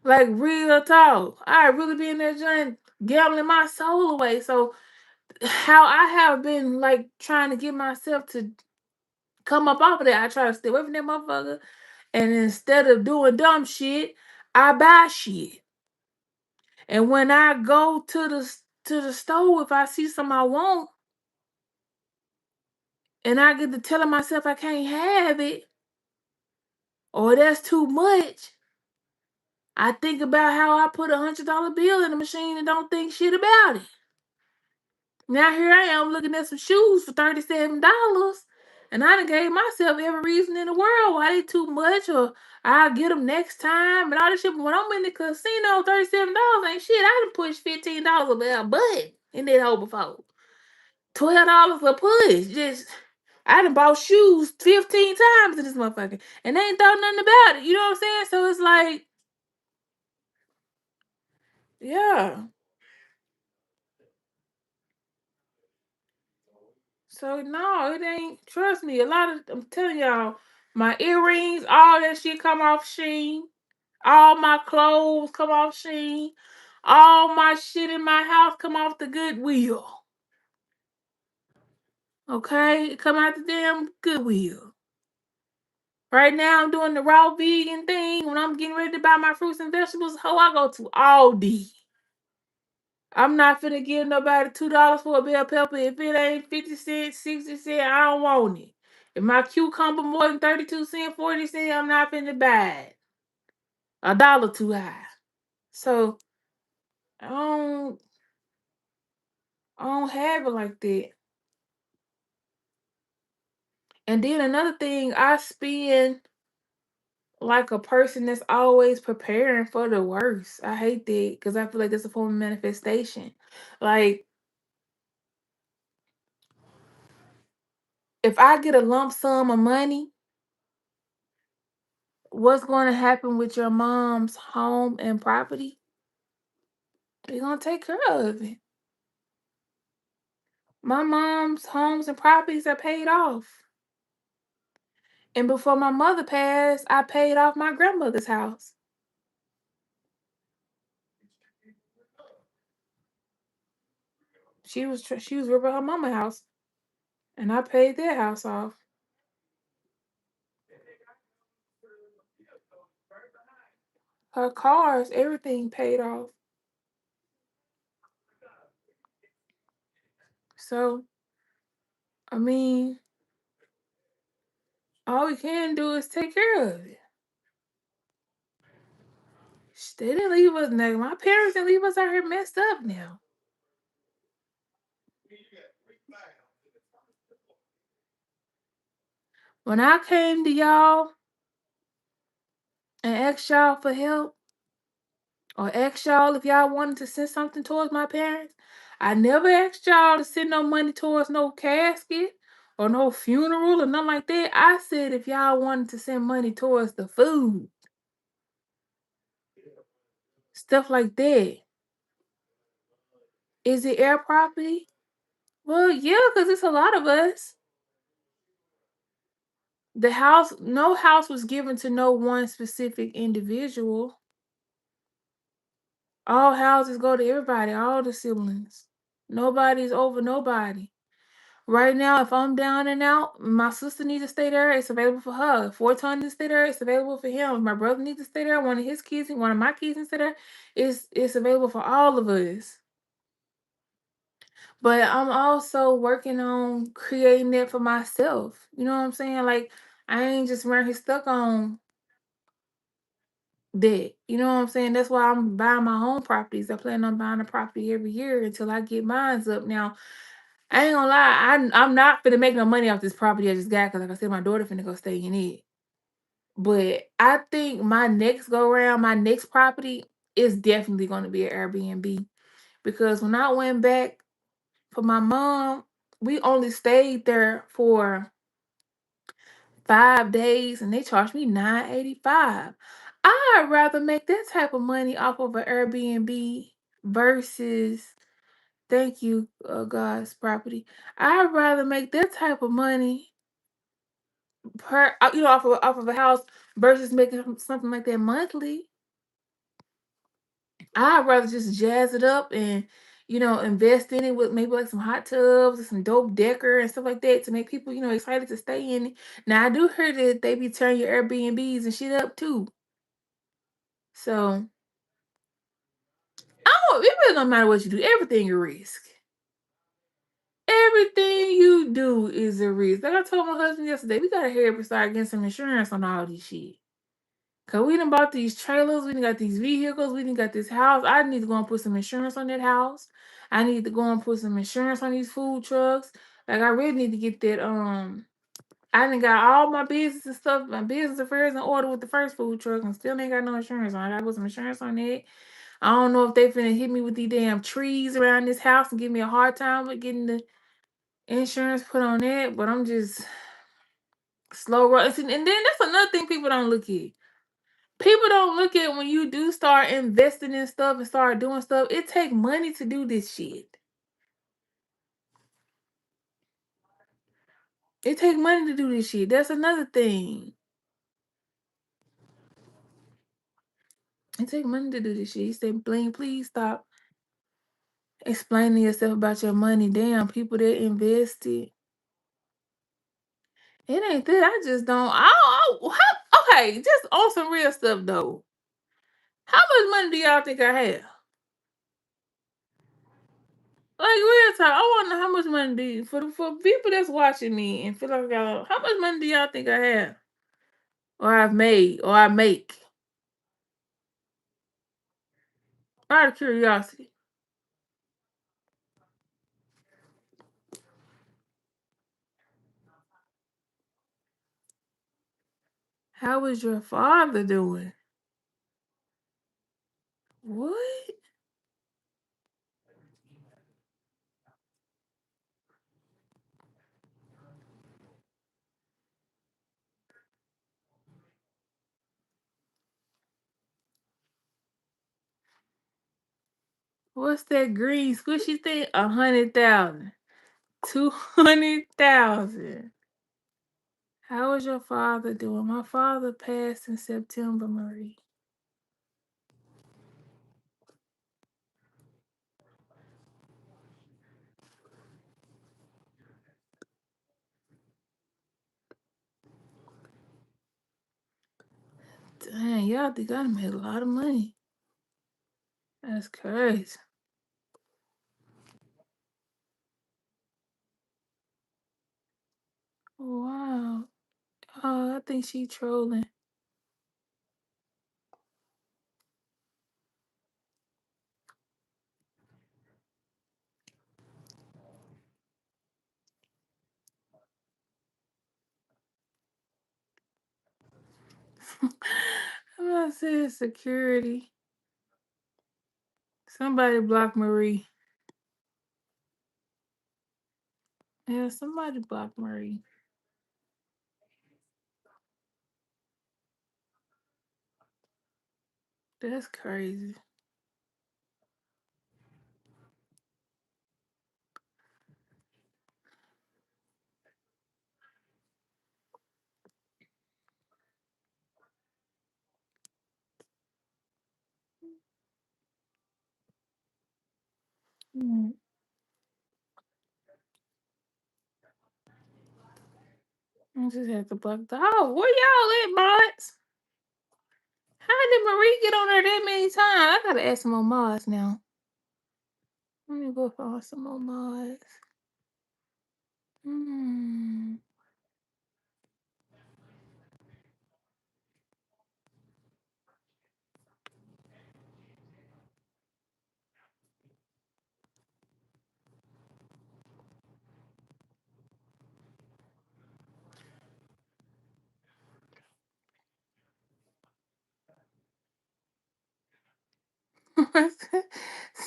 Like real talk. I really be in that joint gambling my soul away. So how I have been like trying to get myself to come up off of that, I try to stay away from that motherfucker. And instead of doing dumb shit, I buy shit. And when I go to the store, if I see something I want, and I get to telling myself I can't have it, or that's too much, I think about how I put $100 bill in the machine and don't think shit about it. Now here I am looking at some shoes for $37. And I done gave myself every reason in the world why they too much or I'll get them next time and all this shit. But when I'm in the casino, $37 ain't shit. I done pushed $15 a butt in that hole before. $12 a push. Just I done bought shoes 15 times in this motherfucker. And they ain't thought nothing about it. You know what I'm saying? So it's like, yeah. So no, it ain't. Trust me, a lot of I'm telling y'all, my earrings, all that shit come off Sheen. All my clothes come off Sheen. All my shit in my house come off the Goodwill. Okay, it come out the damn Goodwill. Right now, I'm doing the raw vegan thing. When I'm getting ready to buy my fruits and vegetables, I go to Aldi. I'm not finna give nobody $2 for a bell pepper. If it ain't 50 cents, 60 cents, I don't want it. If my cucumber more than 32 cents, 40 cents, I'm not finna buy it. $1 too high. So I don't I don't have it like that. And then another thing, I spend like a person that's always preparing for the worst. I hate that because I feel like that's a form of manifestation. Like if I get a lump sum of money, what's going to happen with your mom's home and property? They're going to take care of it. My mom's homes and properties are paid off. And before my mother passed, I paid off my grandmother's house. She was ripping her mama's house, and I paid their house off. Her cars, everything paid off. So I mean, all we can do is take care of it. They didn't leave us now. My parents didn't leave us out here messed up now. When I came to y'all and asked y'all for help, or asked y'all if y'all wanted to send something towards my parents, I never asked y'all to send no money towards no casket or no funeral or nothing like that. I said if y'all wanted to send money towards the food, stuff like that. Is it air property? Well, yeah, because it's a lot of us. The house, no house was given to no one specific individual. All houses go to everybody, all the siblings. Nobody's over nobody. Right now, if I'm down and out, my sister needs to stay there, it's available for her. If Forton needs to stay there, it's available for him. If my brother needs to stay there, one of his kids, one of my kids needs to stay there, it's available for all of us. But I'm also working on creating that for myself. You know what I'm saying? Like I ain't just around here stuck on that. You know what I'm saying? That's why I'm buying my own properties. I plan on buying a property every year until I get mines up. Now, I ain't gonna lie, I'm not finna make no money off this property I just got because like I said, my daughter finna go stay in it. But I think my next go around, my next property is definitely gonna be an Airbnb. Because when I went back for my mom, we only stayed there for 5 days and they charged me $9.85. I'd rather make that type of money off of an Airbnb versus thank you, God's property. I'd rather make that type of money per off of a house versus making something like that monthly. I'd rather just jazz it up and invest in it with maybe like some hot tubs and some dope decor and stuff like that to make people excited to stay in it. Now I do hear that they be turning your Airbnbs and shit up too. So I don't. It really don't matter what you do. Everything you risk. Everything you do is a risk. Like I told my husband yesterday, we gotta hurry up and start getting some insurance on all this shit. Cause we done bought these trailers, we done got these vehicles, we done got this house. I need to go and put some insurance on that house. I need to go and put some insurance on these food trucks. Like I really need to get that. I done got all my business and stuff, my business affairs in order with the first food truck, and still ain't got no insurance on. I gotta put some insurance on it. I don't know if they finna hit me with these damn trees around this house and give me a hard time with getting the insurance put on it, but I'm just slow rolling. And then that's another thing people don't look at. People don't look at when you do start investing in stuff and start doing stuff. It take money to do this shit. It take money to do this shit. That's another thing. It take money to do this shit. He said, Bling, please stop explaining yourself about your money. Damn, people that invested. It ain't that. I just don't. Okay, just on some real stuff though. How much money do y'all think I have? Like real talk, I want to know how much money do you, for people that's watching me and feel like y'all. How much money do y'all think I have, or I've made, or I make? Out of curiosity, how is your father doing? What? What's that green squishy thing? 100,000, 200,000. How is your father doing? My father passed in September, Marie. Dang, y'all think I done made a lot of money. That's crazy. Wow. Oh, I think she trolling. I'm not saying security. Somebody block Marie. Yeah, somebody blocked Marie. That's crazy. Mm. I just had to block the. Oh, where y'all at, bots? How did Marie get on there that many times? I gotta add some more mods now. Let me go find some more mods. Hmm.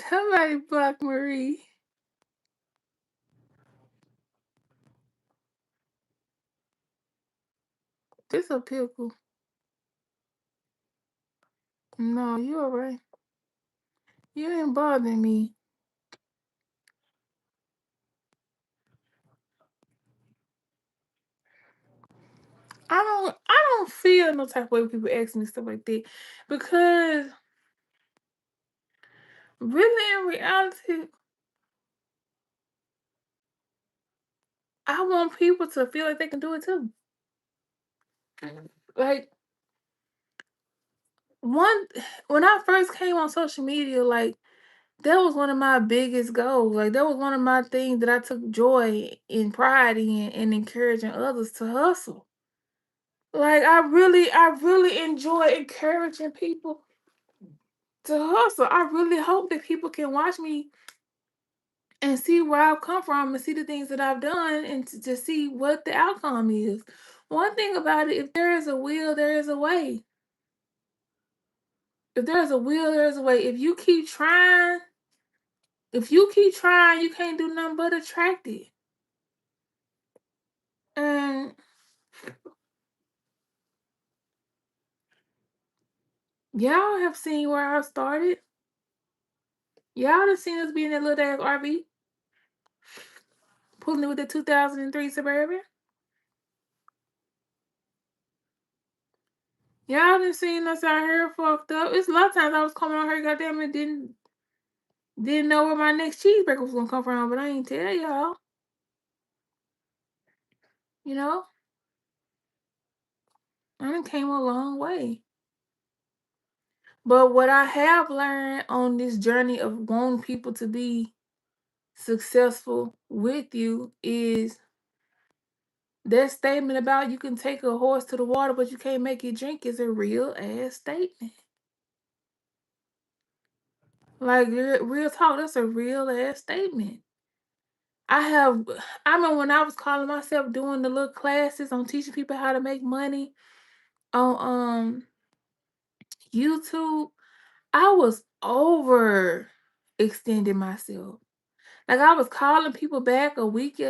Somebody block Marie. This a pickle. No, you alright. You ain't bothering me. I don't feel no type of way when people ask me stuff like that. Because really in reality, I want people to feel like they can do it too. Like one when I first came on social media, like that was one of my biggest goals. Like that was one of my things that I took joy and pride in and encouraging others to hustle. Like I really enjoy encouraging people to hustle. I really hope that people can watch me and see where I've come from and see the things that I've done and to see what the outcome is. One thing about it, if there is a will, there is a way. If there's a will, there's a way. If you keep trying, you can't do nothing but attract it. And y'all have seen where I started. Y'all have seen us be in that little ass RV, pulling it with the 2003 Suburban. Y'all done seen us out here fucked up. It's a lot of times I was coming on here, goddamn it, didn't know where my next cheeseburger was gonna come from, but I ain't tell y'all. You know, I done came a long way. But what I have learned on this journey of wanting people to be successful with you is that statement about you can take a horse to the water, but you can't make it drink is a real ass statement. Like real talk, that's a real ass statement. I have, I remember when I was calling myself doing the little classes on teaching people how to make money on YouTube. I was over extending myself. Like I was calling people back a week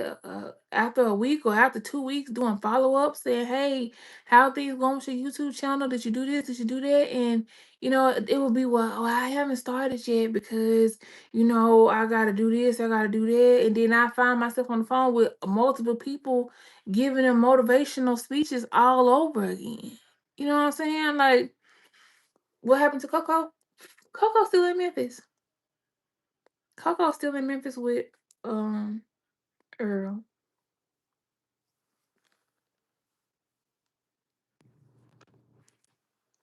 after a week or after 2 weeks, doing follow ups, saying, "Hey, how things going with your YouTube channel? Did you do this? Did you do that?" And it would be, "Well, oh, I haven't started yet because I got to do this, I got to do that," and then I find myself on the phone with multiple people giving them motivational speeches all over again. You know what I'm saying? Like, what happened to Coco? Coco's still in Memphis. Coco's still in Memphis with um Earl.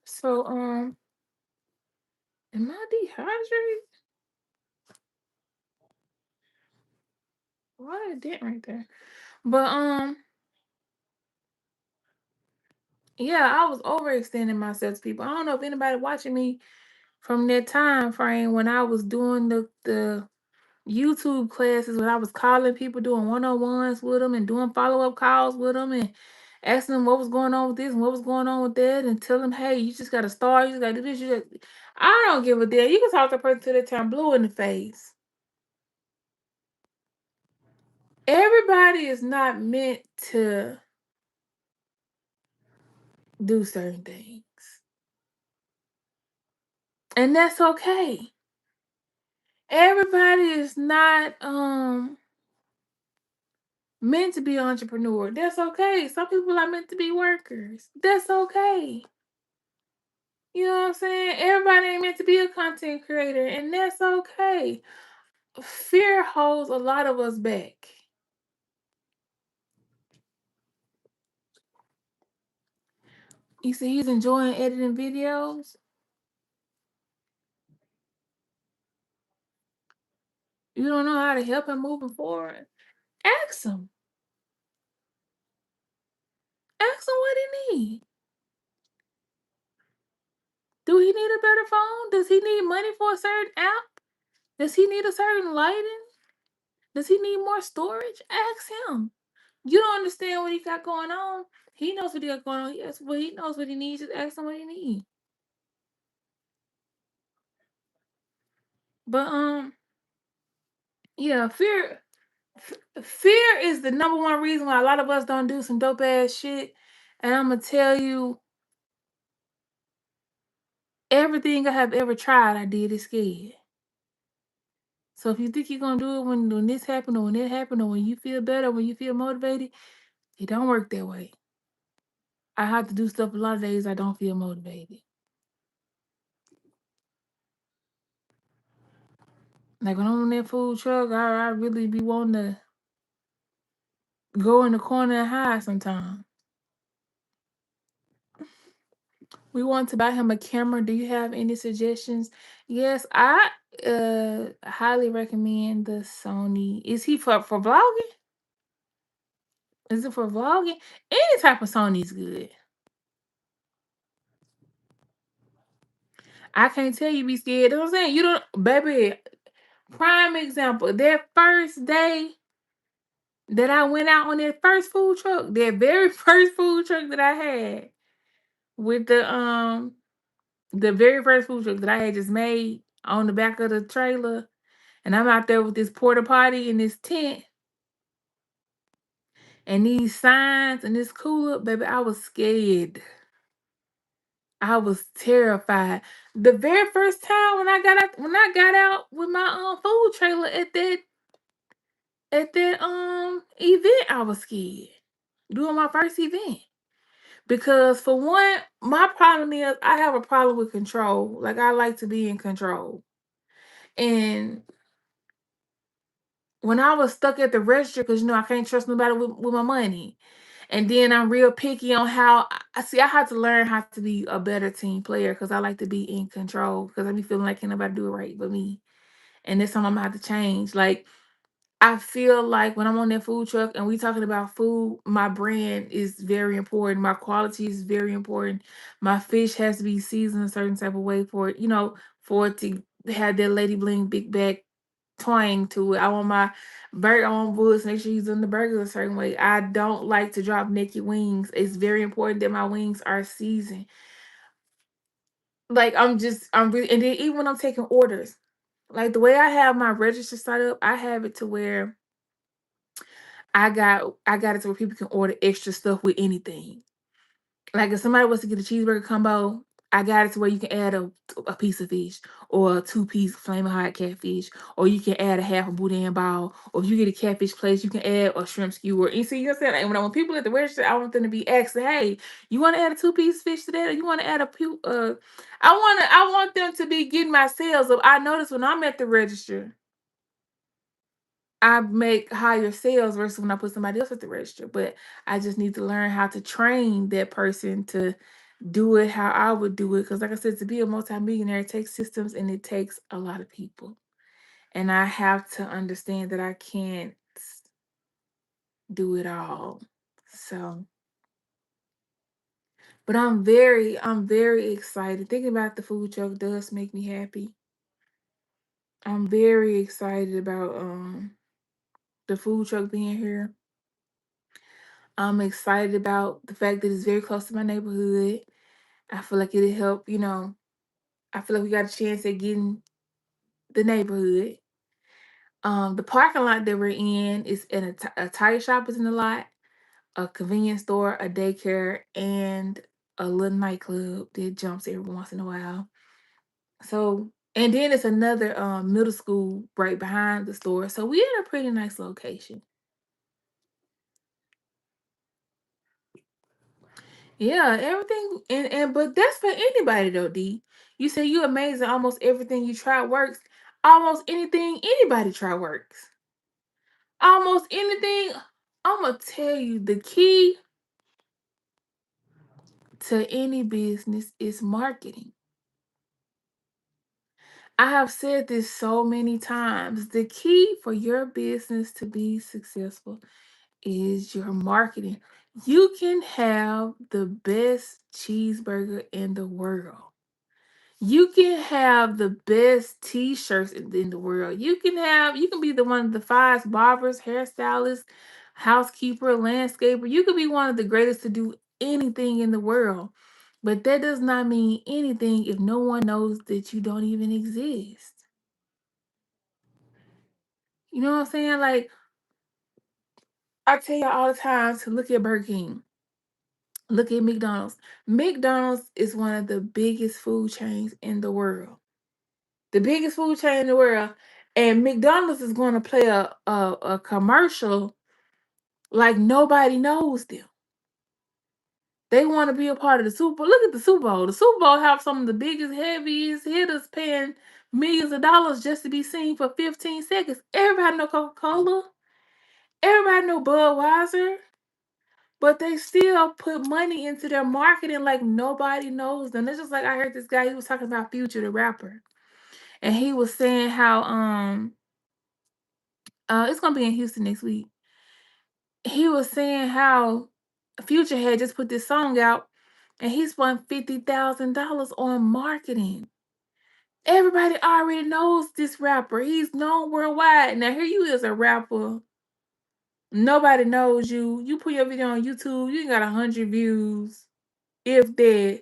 So, am I dehydrated? Why a dent right there? But yeah, I was overextending myself to people. I don't know if anybody watching me from that time frame when I was doing the YouTube classes, when I was calling people, doing one-on-ones with them and doing follow-up calls with them and asking them what was going on with this and what was going on with that and tell them, hey, you just got to start, you just got to do this. I don't give a damn. You can talk to a person till they turn blue in the face. Everybody is not meant to do certain things. And that's okay. Everybody is not meant to be an entrepreneur. That's okay. Some people are meant to be workers. That's okay. You know what I'm saying? Everybody ain't meant to be a content creator, and that's okay. Fear holds a lot of us back. You see, he's enjoying editing videos. You don't know how to help him moving forward. Ask him. Ask him what he need. Do he need a better phone? Does he need money for a certain app? Does he need a certain lighting? Does he need more storage? Ask him. You don't understand what he got going on. He knows what he got going on. Yes, but he knows what he needs. Just ask him what he needs. But yeah, fear is the number one reason why a lot of us don't do some dope ass shit. And I'm gonna tell you, everything I have ever tried, I did it scared. So if you think you're gonna do it when this happened or when that happened or when you feel better, when you feel motivated, it don't work that way. I have to do stuff a lot of days I don't feel motivated. Like when I'm on that food truck, I really be wanting to go in the corner and hide sometimes. We want to buy him a camera. Do you have any suggestions? Yes, I highly recommend the Sony. Is he for vlogging? Is it for vlogging? Any type of Sony is good. I can't tell you be scared. You know what I'm saying? You don't, baby. Prime example. That first day that I went out on that first food truck, that very first food truck that I had with the very first food truck that I had just made on the back of the trailer, and I'm out there with this porta potty in this tent and these signs and this cooler, baby, I was scared. I was terrified. The very first time when I got out with my food trailer at that event, I was scared. Doing my first event. Because for one, my problem is I have a problem with control. Like I like to be in control. And when I was stuck at the register, because I can't trust nobody with my money. And then I'm real picky on how I see. I had to learn how to be a better team player because I like to be in control because I be feeling like can't nobody do it right but me. And that's something I'm gonna have to change. Like I feel like when I'm on that food truck and we talking about food, my brand is very important. My quality is very important. My fish has to be seasoned a certain type of way for it, for it to have that lady bling big back twang to it. I want my burger, I want Woods, make sure he's doing the burger a certain way. I don't like to drop naked wings. It's very important that my wings are seasoned. Like I'm really, and then even when I'm taking orders, like the way I have my register set up, I have it to where I got it to where people can order extra stuff with anything. Like if somebody wants to get a cheeseburger combo, I got it to where you can add a piece of fish or a 2-piece flaming hot catfish, or you can add a half a boudin ball, or if you get a catfish place, you can add a shrimp skewer. You see, you know what I'm saying? Like when people at the register, I want them to be asking, "Hey, you want to add a 2-piece fish to that, or you want to add a I want them to be getting my sales up. I notice when I'm at the register, I make higher sales versus when I put somebody else at the register. But I just need to learn how to train that person to do it how I would do it. Because, like I said, to be a multimillionaire, it takes systems and it takes a lot of people. And I have to understand that I can't do it all. So, but I'm very excited. Thinking about the food truck does make me happy. I'm very excited about the food truck being here. I'm excited about the fact that it's very close to my neighborhood. I feel like it'll help, I feel like we got a chance at getting the neighborhood. The parking lot that we're in is in a tire shop is in the lot, a convenience store, a daycare, and a little nightclub that jumps every once in a while. So, and then it's another middle school right behind the store. So we in a pretty nice location. Yeah, everything and but that's for anybody though, D. You say you amazing. Almost everything you try works. Almost anything anybody try works. Almost anything. I'm gonna tell you the key to any business is marketing. I have said this so many times. The key for your business to be successful is your marketing. You can have the best cheeseburger in the world. You can have the best t-shirts in the world. You can be the one of the finest barbers, hairstylists, housekeeper, landscaper. You could be one of the greatest to do anything in the world. But that does not mean anything if no one knows that you don't even exist. You know what I'm saying? Like I tell you all the time to look at Burger King, look at McDonald's. McDonald's is one of the biggest food chains in the world. The biggest food chain in the world, and McDonald's is going to play a commercial like nobody knows them. They want to be a part of the Super Bowl. Look at the Super Bowl. The Super Bowl have some of the biggest, heaviest hitters paying millions of dollars just to be seen for 15 seconds. Everybody know Coca-Cola. Everybody know Budweiser. But they still put money into their marketing like nobody knows them. It's just like I heard this guy, he was talking about Future, the rapper. And he was saying how it's gonna be in Houston next week. He was saying how Future had just put this song out and he spent $50,000 on marketing. Everybody already knows this rapper. He's known worldwide. Now here you is a rapper. Nobody knows you. You put your video on YouTube, you got 100 views, if that.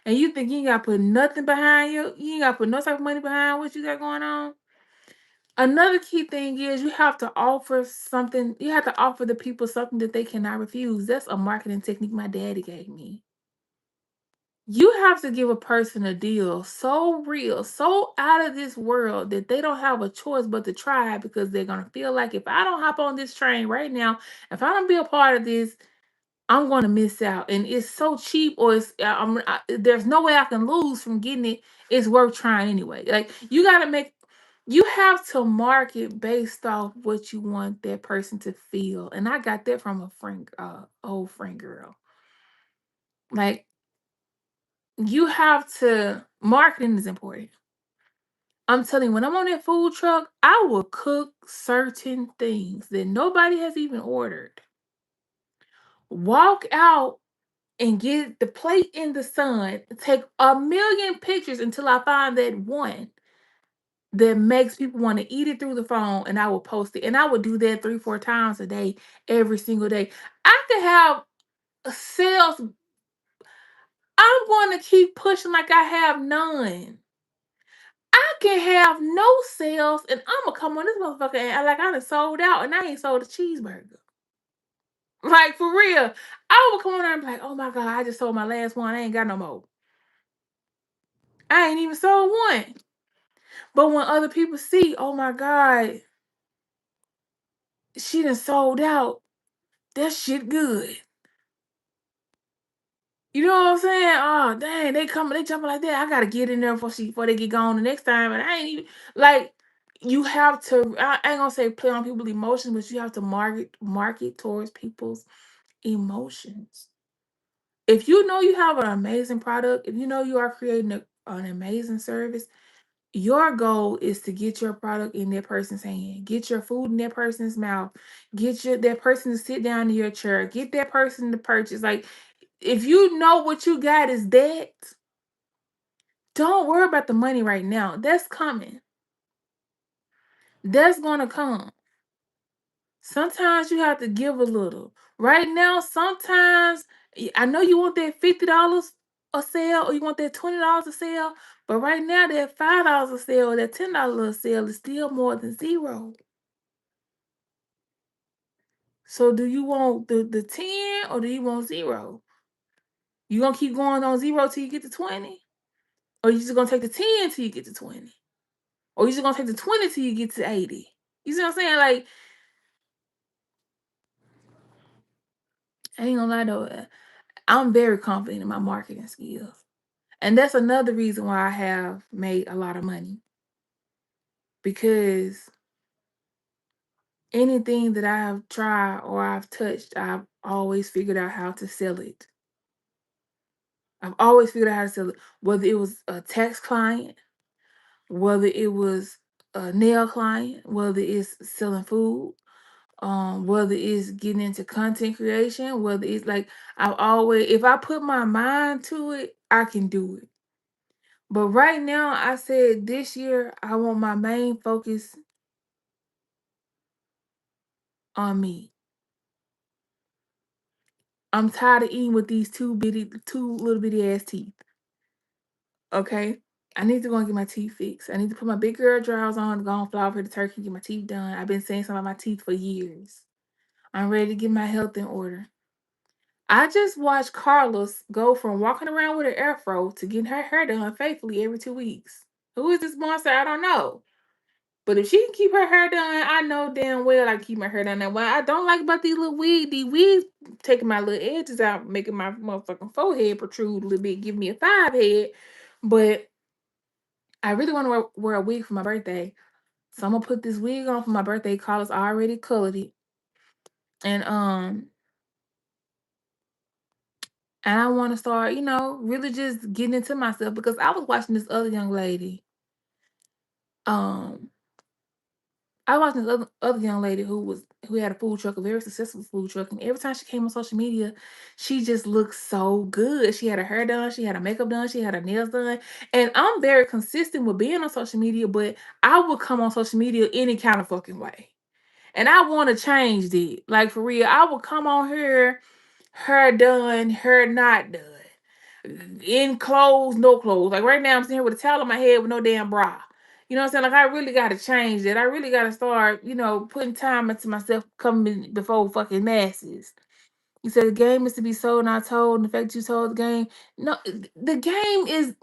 And you think you ain't gotta put nothing behind you ain't gotta put no type of money behind what you got going on. Another key thing is you have to offer something. You have to offer the people something that they cannot refuse. That's a marketing technique my daddy gave me. You have to give a person a deal so real, so out of this world that they don't have a choice but to try because they're gonna feel like if I don't hop on this train right now, if I don't be a part of this, I'm going to miss out. And it's so cheap, or there's no way I can lose from getting it. It's worth trying anyway. Like you have to market based off what you want that person to feel. And I got that from a friend, old friend girl. Like you have to, marketing is important. I'm telling you, when I'm on that food truck, I will cook certain things that nobody has even ordered. Walk out and get the plate in the sun, take a million pictures until I find that one that makes people want to eat it through the phone, and I will post it. And I would do that 3, 4 times a day, every single day. I could have sales. I'm going to keep pushing like I have none. I can have no sales, and I'm gonna come on this motherfucker and act like I done sold out, and I ain't sold a cheeseburger. Like for real, I would come on there and be like, "Oh my god, I just sold my last one. I ain't got no more. I ain't even sold one." But when other people see, oh my God, she done sold out, that shit good. You know what I'm saying? Oh dang, they jumping like that. I gotta get in there before they get gone the next time. And I ain't even like you have to I ain't gonna say play on people's emotions, but you have to market towards people's emotions. If you know you have an amazing product, if you know you are creating an amazing service, your goal is to get your product in that person's hand, get your food in that person's mouth, that person to sit down in your chair, get that person to purchase. Like, if you know what you got is that, don't worry about the money right now. That's coming. That's gonna come. Sometimes you have to give a little. Right now, sometimes I know you want that $50 a sale or you want that $20 a sale, but right now that $5 a sale or that $10 a sale is still more than zero. So do you want the 10 or do you want 0? You gonna keep going on 0 till you get to 20? Or you just gonna take the 10 till you get to 20? Or you just gonna take the 20 till you get to 80? You see what I'm saying? Like, I ain't gonna lie though, I'm very confident in my marketing skills. And that's another reason why I have made a lot of money. Because anything that I have tried or I've touched, I've always figured out how to sell it. I've always figured out how to sell it, whether it was a tax client, whether it was a nail client, whether it's selling food, whether it's getting into content creation, whether it's like I've always, if I put my mind to it, I can do it. But right now, I said this year I want my main focus on me. I'm tired of eating with these two little bitty ass teeth. Okay. I need to go and get my teeth fixed. I need to put my big girl drawers on, go and fly over to Turkey and get my teeth done. I've been saying something about my teeth for years. I'm ready to get my health in order. I just watched Carlos go from walking around with an afro to getting her hair done faithfully every 2 weeks. Who is this monster? I don't know. But if she can keep her hair done, I know damn well I can keep my hair done. Now, what I don't like about these wigs taking my little edges out, making my motherfucking forehead protrude a little bit, give me a 5 head. But I really want to wear a wig for my birthday. So I'm gonna put this wig on for my birthday. Carlos already colored it. And I want to start, really just getting into myself because I was watching this other young lady. Um, I was watching this other young lady who had a food truck, a very successful food truck, and every time she came on social media, she just looked so good. She had her hair done, she had her makeup done, she had her nails done, and I'm very consistent with being on social media, but I would come on social media any kind of fucking way, and I want to change it. Like for real, I would come on here, hair done, hair not done. In clothes, no clothes. Like right now, I'm sitting here with a towel on my head with no damn bra. You know what I'm saying? Like I really got to change that. I really got to start, putting time into myself coming before fucking masses. You said the game is to be sold, not told. And the fact you told the game, no, the game is.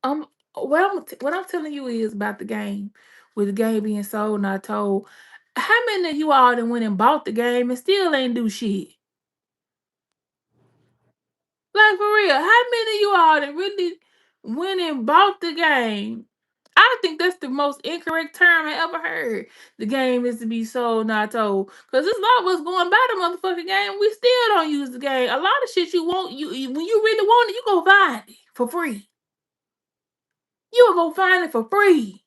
Um, what I'm telling you is about the game, with the game being sold, not told. How many of you all that went and bought the game and still ain't do shit? Like for real, how many of you all that really went and bought the game? I think that's the most incorrect term I ever heard. The game is to be sold, not told. Cause there's a lot of us going by the motherfucking game. We still don't use the game. A lot of shit you want, when you really want it, you go find it for free. You will go find it for free.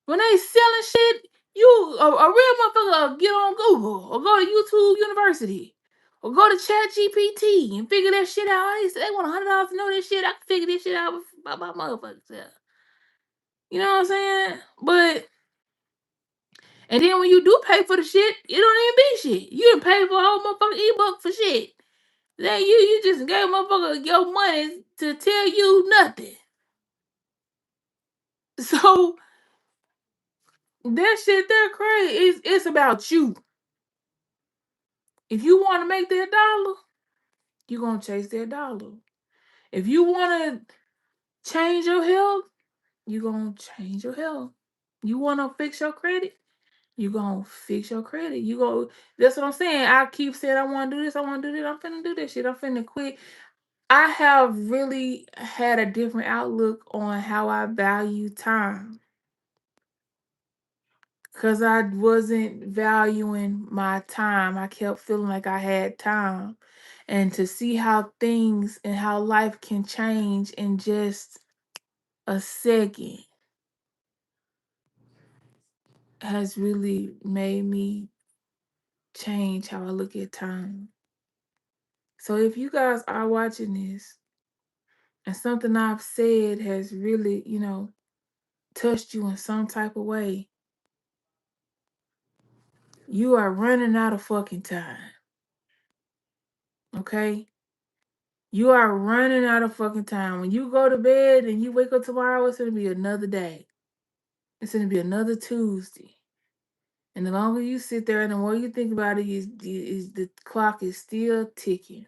When they selling shit, a real motherfucker get on Google or go to YouTube University or go to Chat GPT and figure that shit out. They want $100 to know this shit. I can figure this shit out by my motherfucking self. You know what I'm saying? But and then when you do pay for the shit, it don't even be shit. You done pay for a whole motherfucking ebook for shit. Then you just gave motherfucker your money to tell you nothing. So that shit there crazy. It's about you. If you want to make that dollar, you're gonna chase that dollar. If you wanna change your health, you're gonna change your health. You wanna fix your credit, you gonna fix your credit. You go That's what I'm saying. I keep saying I wanna do this, I wanna do this, I'm finna do this shit, I'm finna quit. I have really had a different outlook on how I value time. Cause I wasn't valuing my time. I kept feeling like I had time. And to see how things and how life can change in just a second has really made me change how I look at time. So if you guys are watching this and something I've said has really, touched you in some type of way, you are running out of fucking time. Okay? You are running out of fucking time. When you go to bed and you wake up tomorrow, it's gonna be another day. It's gonna be another Tuesday. And the longer you sit there and the more you think about it, is the clock is still ticking.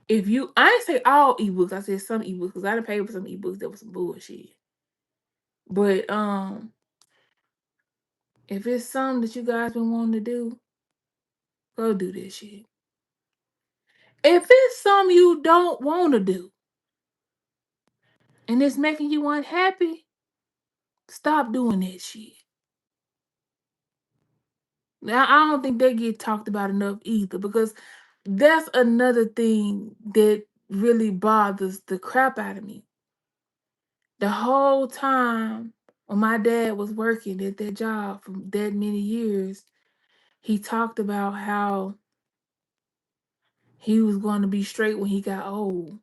If you, I ain't say all ebooks, I said some ebooks because I done paid for some ebooks that was some bullshit. But if it's something that you guys been wanting to do, go do this shit. If it's something you don't want to do and it's making you unhappy, stop doing that shit. Now I don't think they get talked about enough either because that's another thing that really bothers the crap out of me. The whole time when my dad was working at that job for that many years, he talked about how he was going to be straight when he got old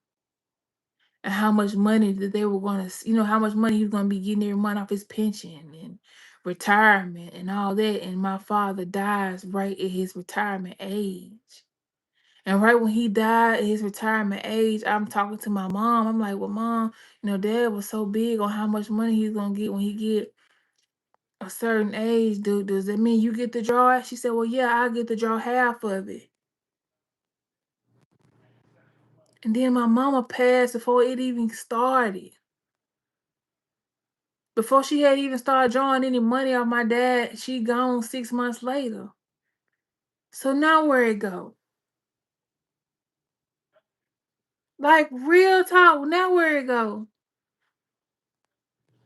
and how much money that they were going to, how much money he was going to be getting every month off his pension and retirement and all that. And my father dies right at his retirement age. And right when he died at his retirement age, I'm talking to my mom. I'm like, well, Mom, Dad was so big on how much money he's going to get when he get a certain age. Does that mean you get to draw it? She said, well, yeah, I get to draw half of it. And then my mama passed before it even started. Before she had even started drawing any money off my dad, she gone 6 months later. So now where it go? Like real talk, now where it go?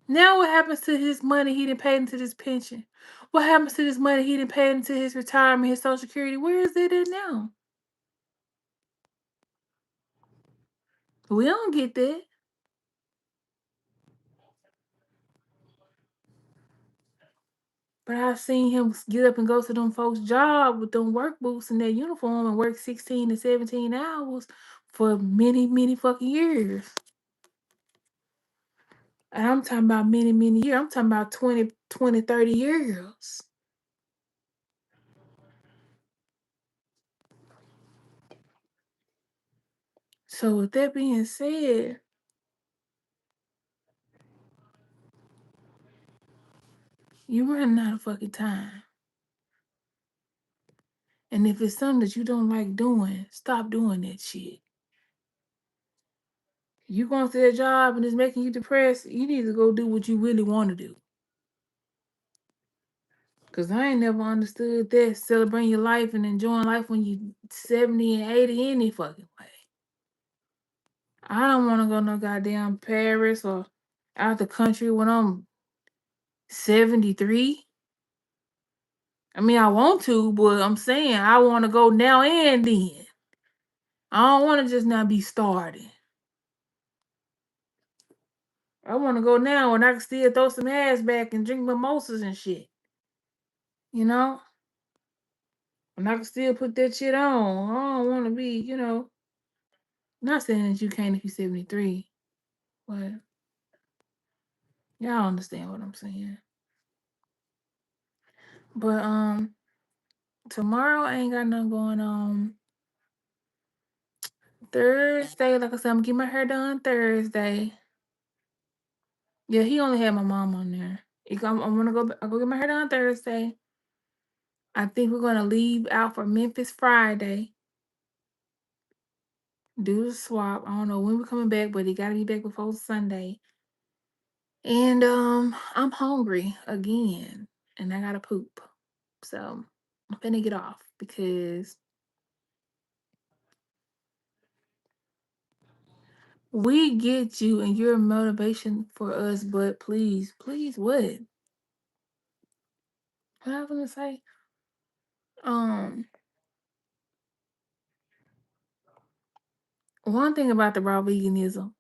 Now what happens to his money he didn't pay into this pension? What happens to this money he didn't pay into his retirement, his social security? Where is it at now? We don't get that. But I've seen him get up and go to them folks' job with them work boots and their uniform and work 16 to 17 hours for many, many fucking years. And I'm talking about many, many years. I'm talking about 30 years. So with that being said, you're running out of fucking time. And if it's something that you don't like doing, stop doing that shit. You going to that job and it's making you depressed, you need to go do what you really want to do. Because I ain't never understood that celebrating your life and enjoying life when you 70 and 80 any fucking way. I don't want to go no goddamn Paris or out the country when I'm 73. I mean, I want to, but I'm saying I want to go now and then. I don't want to just not be starting. I want to go now and I can still throw some ass back and drink mimosas and shit. You know? And I can still put that shit on. I don't want to be, not saying that you can't if you're 73, but y'all understand what I'm saying. But tomorrow I ain't got nothing going on. Thursday, like I said, I'm getting my hair done Thursday. Yeah, he only had my mom on there. I'm gonna go. I'll go get my hair done Thursday. I think we're gonna leave out for Memphis Friday. Do the swap. I don't know when we're coming back, but he gotta be back before Sunday. And I'm hungry again, and I gotta poop. So I'm finna get off because we get you and your motivation for us, but please, please, what? What I was gonna say? Um, one thing about the raw veganism,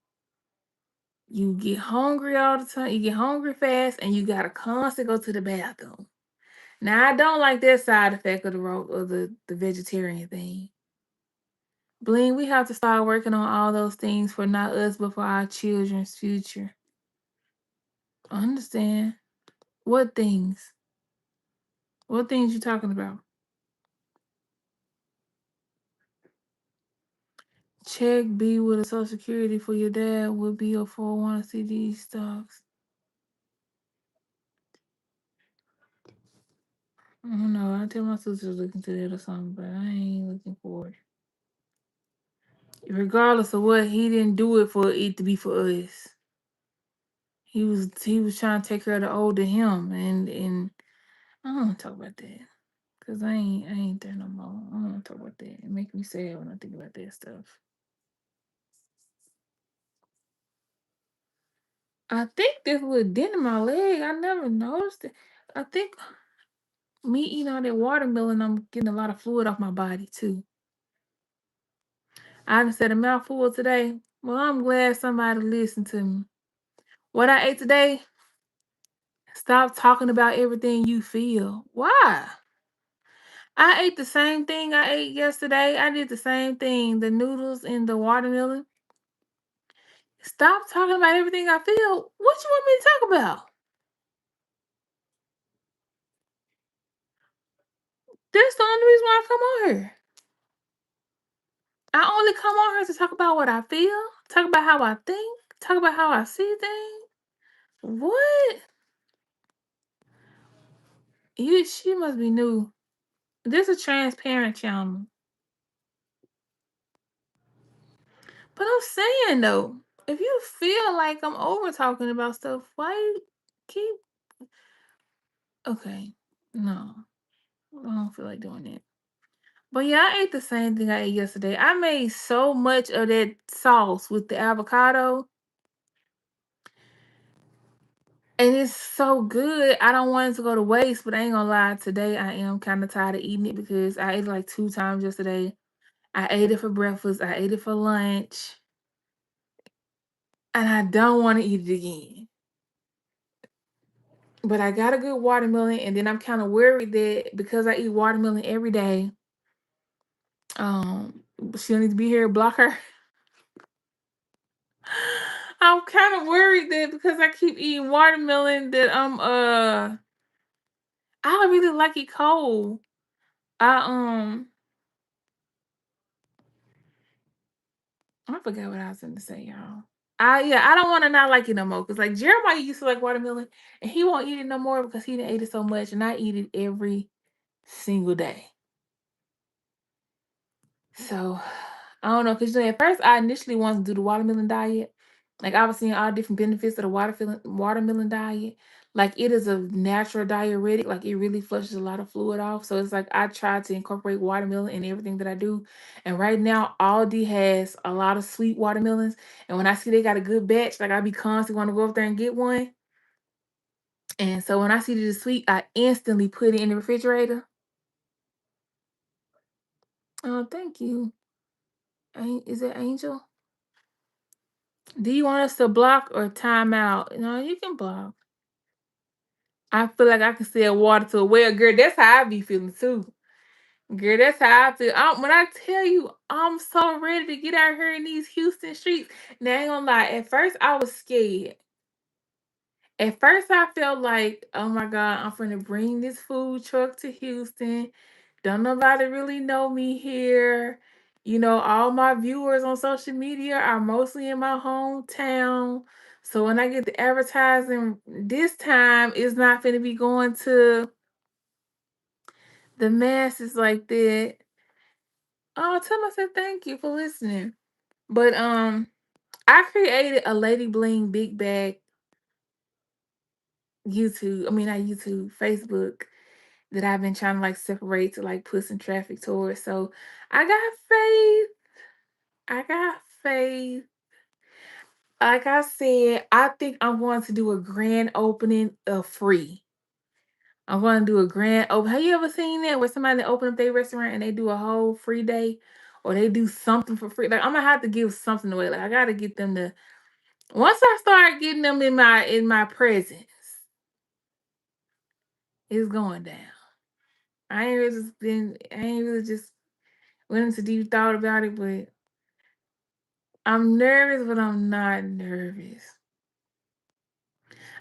you get hungry all the time. You get hungry fast, and you gotta constantly go to the bathroom. Now, I don't like that side effect of the raw of the vegetarian thing. Bling, we have to start working on all those things for not us, but for our children's future. I understand. What things? What things you talking about? Check B with a social security for your dad would be a 401 CD stocks. I don't know. I tell my sister to look into that or something, but I ain't looking for it. Regardless of what, he didn't do it for it to be for us. He was trying to take care of the older him, and I don't want to talk about that because I ain't there no more. I don't want to talk about that. It makes me sad when I think about that stuff. I think there's a little dent in my leg. I never noticed it. I think me eating all that watermelon, I'm getting a lot of fluid off my body too. I done said a mouthful today. Well, I'm glad somebody listened to me. What I ate today, stop talking about everything you feel. Why? I ate the same thing I ate yesterday. I did the same thing. The noodles and the watermelon. Stop talking about everything I feel. What you want me to talk about? That's the only reason why I come on here. I only come on here to talk about what I feel, talk about how I think, talk about how I see things. What? She must be new. This is a transparent channel. But I'm saying though, if you feel like I'm over talking about stuff, why you keep okay. No. I don't feel like doing that. But yeah, I ate the same thing I ate yesterday. I made so much of that sauce with the avocado, and it's so good. I don't want it to go to waste, but I ain't gonna lie. Today I am kind of tired of eating it because I ate it like 2 times yesterday. I ate it for breakfast. I ate it for lunch, and I don't want to eat it again. But I got a good watermelon, and then I'm kind of worried that because I eat watermelon every day, um, she'll need to be here to block her. I'm kind of worried that because I keep eating watermelon that I really like it cold. I forgot what I was gonna say, y'all. I don't want to not like it no more because like Jeremiah used to like watermelon and he won't eat it no more because he didn't eat it so much and I eat it every single day. So I don't know because at first I initially wanted to do the watermelon diet. Like I was seeing all different benefits of the watermelon diet. Like it is a natural diuretic. Like it really flushes a lot of fluid off. So it's like I try to incorporate watermelon in everything that I do. And right now Aldi has a lot of sweet watermelons. And when I see they got a good batch, like I be constantly want to go up there and get one. And so when I see that it's sweet, I instantly put it in the refrigerator. Oh, thank you. Is it Angel? Do you want us to block or time out? No, you can block. I feel like I can sell water to a well, girl. That's how I be feeling too. Girl, that's how I feel. When I tell you, I'm so ready to get out here in these Houston streets. Now, I ain't gonna lie. At first, I was scared. At first, I felt like, oh my God, I'm gonna bring this food truck to Houston. Don't nobody really know me here. All my viewers on social media are mostly in my hometown. So when I get the advertising this time, it's not gonna be going to the masses like that. Oh, tell them I said thank you for listening. But I created a Lady Bling Big Bag YouTube. I mean not YouTube, Facebook that I've been trying to like separate to like put some traffic towards. So I got faith. I got faith. Like I said, I think I'm going to do a grand opening of free. I'm going to do a grand open. Have you ever seen that where somebody open up their restaurant and they do a whole free day, or they do something for free? Like I'm gonna have to give something away. Like I gotta get them to. Once I start getting them in my presence, it's going down. I ain't really just went into deep thought about it, but I'm nervous, but I'm not nervous.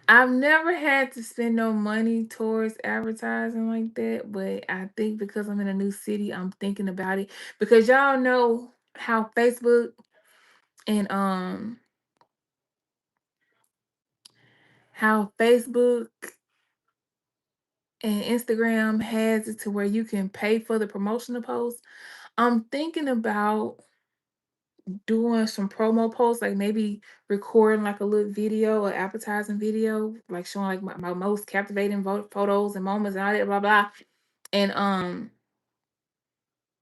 I've never had to spend no money towards advertising like that, but I think because I'm in a new city, I'm thinking about it because y'all know how and how Facebook and Instagram has it to where you can pay for the promotional posts. I'm thinking about doing some promo posts, like maybe recording like a little video or appetizing video, like showing like my most captivating photos and moments and all that, blah blah. And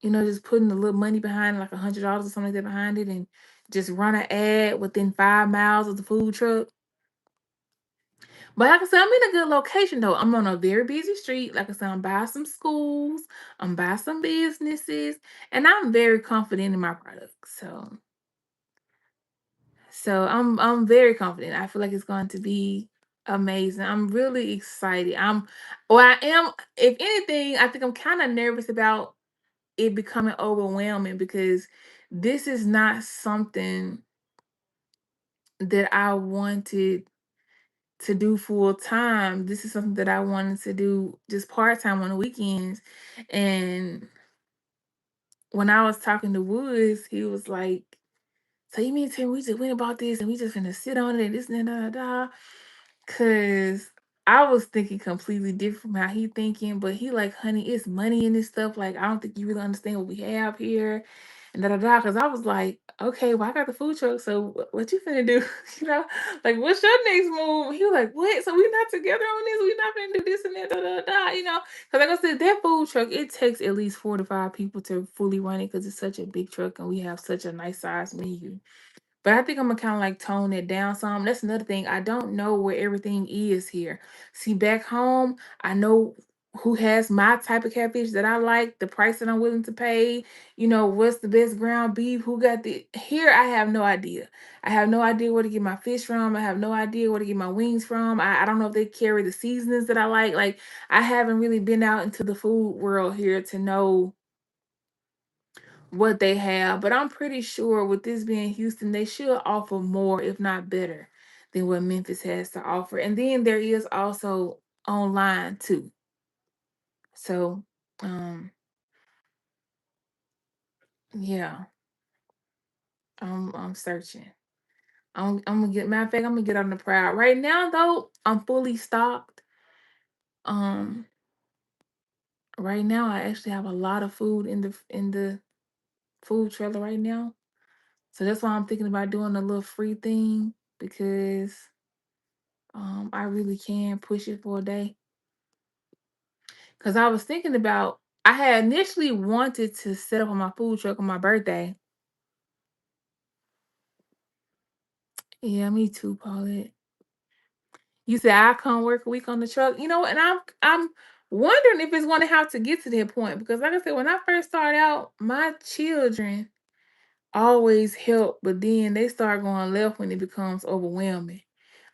just putting a little money behind it, like $100 or something like that behind it, and just run an ad within 5 miles of the food truck. But like I said, I'm in a good location though. I'm on a very busy street. Like I said, I'm by some schools, I'm by some businesses, and I'm very confident in my product. So I'm very confident. I feel like it's going to be amazing. I'm really excited. I am, if anything, I think I'm kind of nervous about it becoming overwhelming because this is not something that I wanted to do full time. This is something that I wanted to do just part time on the weekends. And when I was talking to Woods, he was like, "So you mean to tell me we just went about this and we just gonna sit on it and this and that, da, da, da?" Cause I was thinking completely different from how he thinking, but he like, honey, it's money in this stuff. Like, I don't think you really understand what we have here, and da da da. Cause I was like, okay, well, I got the food truck, so what you finna do? you know, like, what's your next move? He was like, what? So we not together on this? We not finna do this and that, da da da. Cause like I said, that food truck, it takes at least 4 to 5 people to fully run it, cause it's such a big truck and we have such a nice size menu. But I think I'm gonna kind of like tone it down some. That's another thing. I don't know where everything is here. See, back home, I know who has my type of catfish that I like, the price that I'm willing to pay, what's the best ground beef, who got the here, I have no idea. I have no idea where to get my fish from. I have no idea where to get my wings from. I don't know if they carry the seasonings that I like. Like, I haven't really been out into the food world here to know what they have, but I'm pretty sure with this being Houston, they should offer more, if not better, than what Memphis has to offer. And then there is also online too. So, yeah, I'm searching. I'm gonna get matter of fact, I'm gonna get on the prowl. Right now though, I'm fully stocked. Um, right now I actually have a lot of food in the food trailer right now. So that's why I'm thinking about doing a little free thing because I really can push it for a day. Cause I was thinking about I had initially wanted to set up on my food truck on my birthday. Yeah, me too, Paulette. You said I come work a week on the truck, and I'm wondering if it's going to have to get to that point because, like I said, when I first started out, my children always help, but then they start going left when it becomes overwhelming.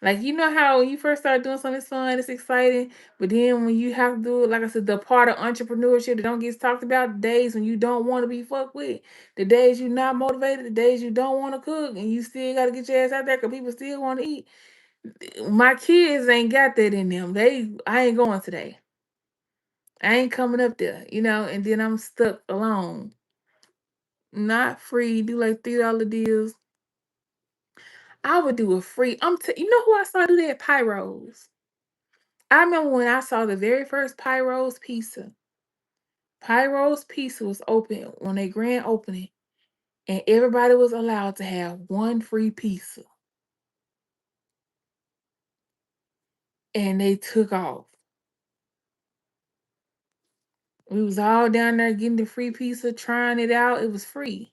Like, you know how when you first start doing something it's fun, it's exciting, but then when you have to do it, like I said, the part of entrepreneurship that don't get talked about, the days when you don't want to be fucked with, the days you're not motivated, the days you don't want to cook, and you still got to get your ass out there because people still want to eat. My kids ain't got that in them. I ain't going today. I ain't coming up there, and then I'm stuck alone. Not free, do like $3 deals. I would do a free. You know who I saw do that? Pyros. I remember when I saw the very first Pyros pizza. Pyros pizza was open on a grand opening, and everybody was allowed to have one free pizza, and they took off. We was all down there getting the free pizza, trying it out. It was free,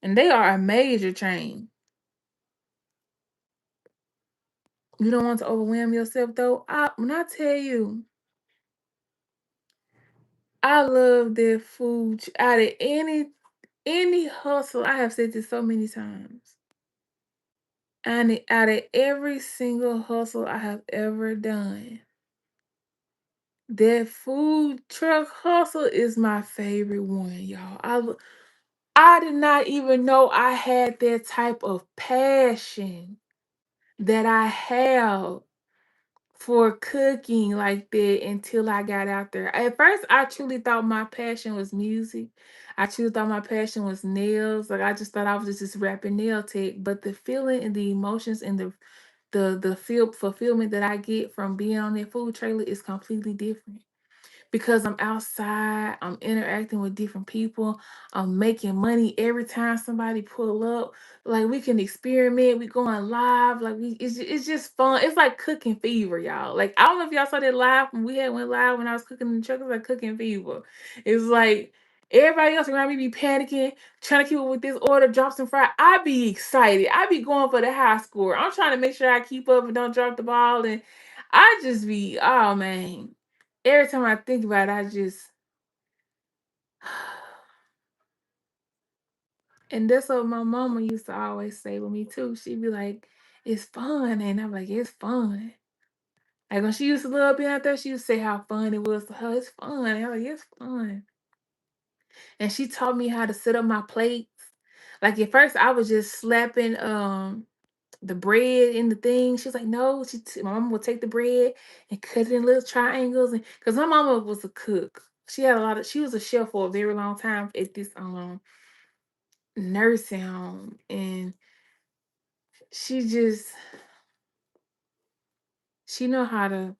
and they are a major chain. You don't want to overwhelm yourself though. When I tell you, I love their food out of any hustle. I have said this so many times. And out of every single hustle I have ever done, that food truck hustle is my favorite one, y'all. I did not even know I had that type of passion that I have for cooking like that until I got out there. At first, I truly thought my passion was music. I truly thought my passion was nails. Like, I just thought I was just this rapping nail tech. But the feeling and the emotions and the the feel fulfillment that I get from being on that food trailer is completely different because I'm outside, I'm interacting with different people, I'm making money every time somebody pull up. Like we can experiment, we going live, like it's just fun. It's like cooking fever, y'all. Like I don't know if y'all saw that live when we had went live when I was cooking in the truck. It's like cooking fever. It's like everybody else around me be panicking, trying to keep up with this order, drops and fry. I be excited. I be going for the high score. I'm trying to make sure I keep up and don't drop the ball. And I just be, oh man. Every time I think about it, I just and that's what my mama used to always say with me too. She'd be like, "It's fun," and I'm like, "It's fun." Like when she used to love being out there, she used to say how fun it was to her. It's fun. And I'm like, "It's fun." And she taught me how to set up my plates. Like at first, I was just slapping the bread in the thing. She was like, "No." My mama would take the bread and cut it in little triangles, and because my mama was a cook. She had a lot of. She was a chef for a very long time at this nursing home, and she just she know how to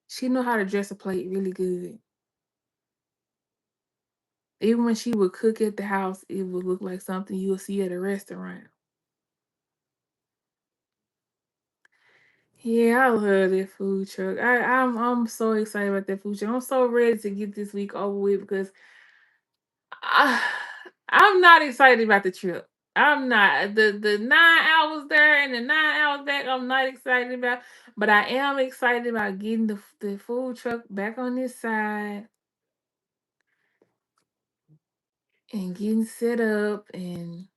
she know how to dress a plate really good. Even when she would cook at the house, it would look like something you'll see at a restaurant. Yeah, I love that food truck. I'm so excited about that food truck. I'm so ready to get this week over with because I, I'm not excited about the trip. I'm not the 9 hours there and the 9 hours back. I'm not excited about, but I am excited about getting the food truck back on this side and getting set up and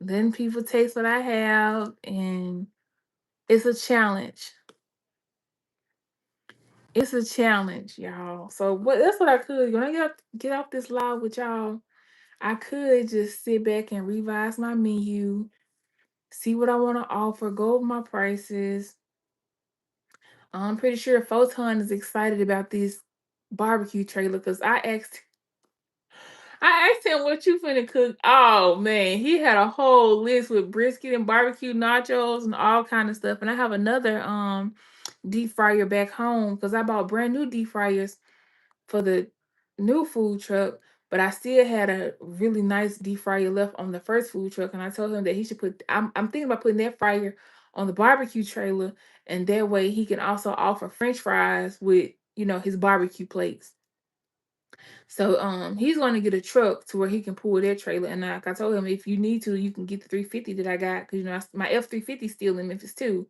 letting people taste what I have. And it's a challenge. It's a challenge, y'all. So what that's what I could when I get off this live with y'all. I could just sit back and revise my menu, see what I want to offer, go over my prices. I'm pretty sure Photon is excited about this barbecue trailer because I asked him what you finna cook. Oh man, he had a whole list with brisket and barbecue nachos and all kind of stuff. And I have another deep fryer back home because I bought brand new deep fryers for the new food truck, but I still had a really nice deep fryer left on the first food truck. And I told him that he should put I'm thinking about putting that fryer on the barbecue trailer, and that way he can also offer French fries with, his barbecue plates. So he's going to get a truck to where he can pull that trailer. And like I told him, if you need to, you can get the 350 that I got because my F-350 still in Memphis too.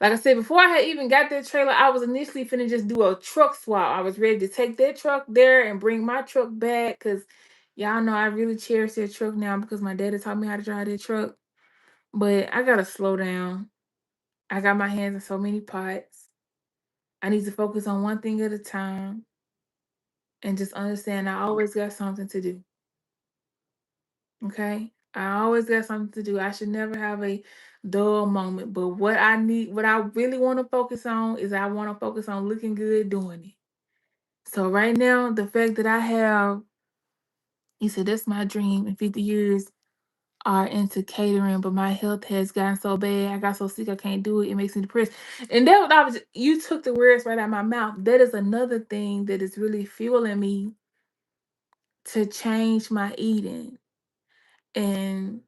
Like I said, before I had even got that trailer, I was initially finna just do a truck swap. I was ready to take that truck there and bring my truck back because y'all know I really cherish that truck now because my daddy taught me how to drive that truck. But I gotta slow down. I got my hands in so many pots. I need to focus on one thing at a time and just understand I always got something to do. Okay? I always got something to do. I should never have a dull moment. But what I really want to focus on is I want to focus on looking good doing it. So right now, the fact that I have, he said, that's my dream in 50 years are into catering, but my health has gotten so bad. I got so sick I can't do it. It makes me depressed. And that was you took the words right out of my mouth. That is another thing that is really fueling me to change my eating and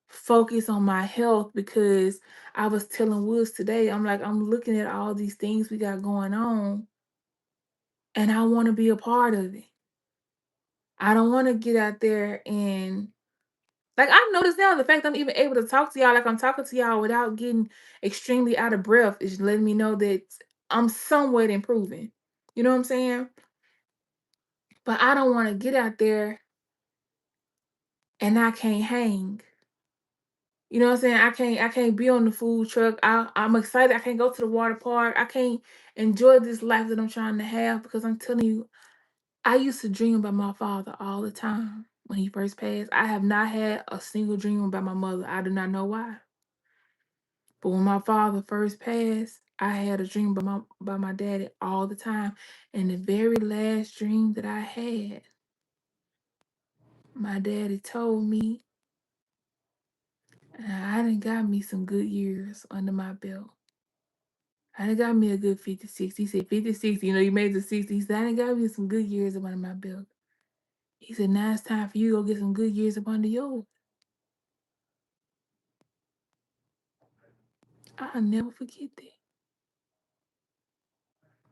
focus on my health because I was telling Woods today, I'm like, I'm looking at all these things we got going on and I want to be a part of it. I don't want to get out there and like I've noticed now the fact I'm even able to talk to y'all like I'm talking to y'all without getting extremely out of breath is letting me know that I'm somewhat improving. You know what I'm saying? But I don't want to get out there and I can't hang. You know what I'm saying? I can't be on the food truck. I'm excited. I can't go to the water park. I can't enjoy this life that I'm trying to have because I'm telling you, I used to dream about my father all the time when he first passed. I have not had a single dream about my mother. I do not know why. But when my father first passed, I had a dream about my daddy all the time. And the very last dream that I had, my daddy told me, I done got me some good years under my belt. I done got me a good 56. He said 56, you made the 60s. He said, I done got me some good years up under my belt. He said, now it's time for you to go get some good years up under yours. I'll never forget that.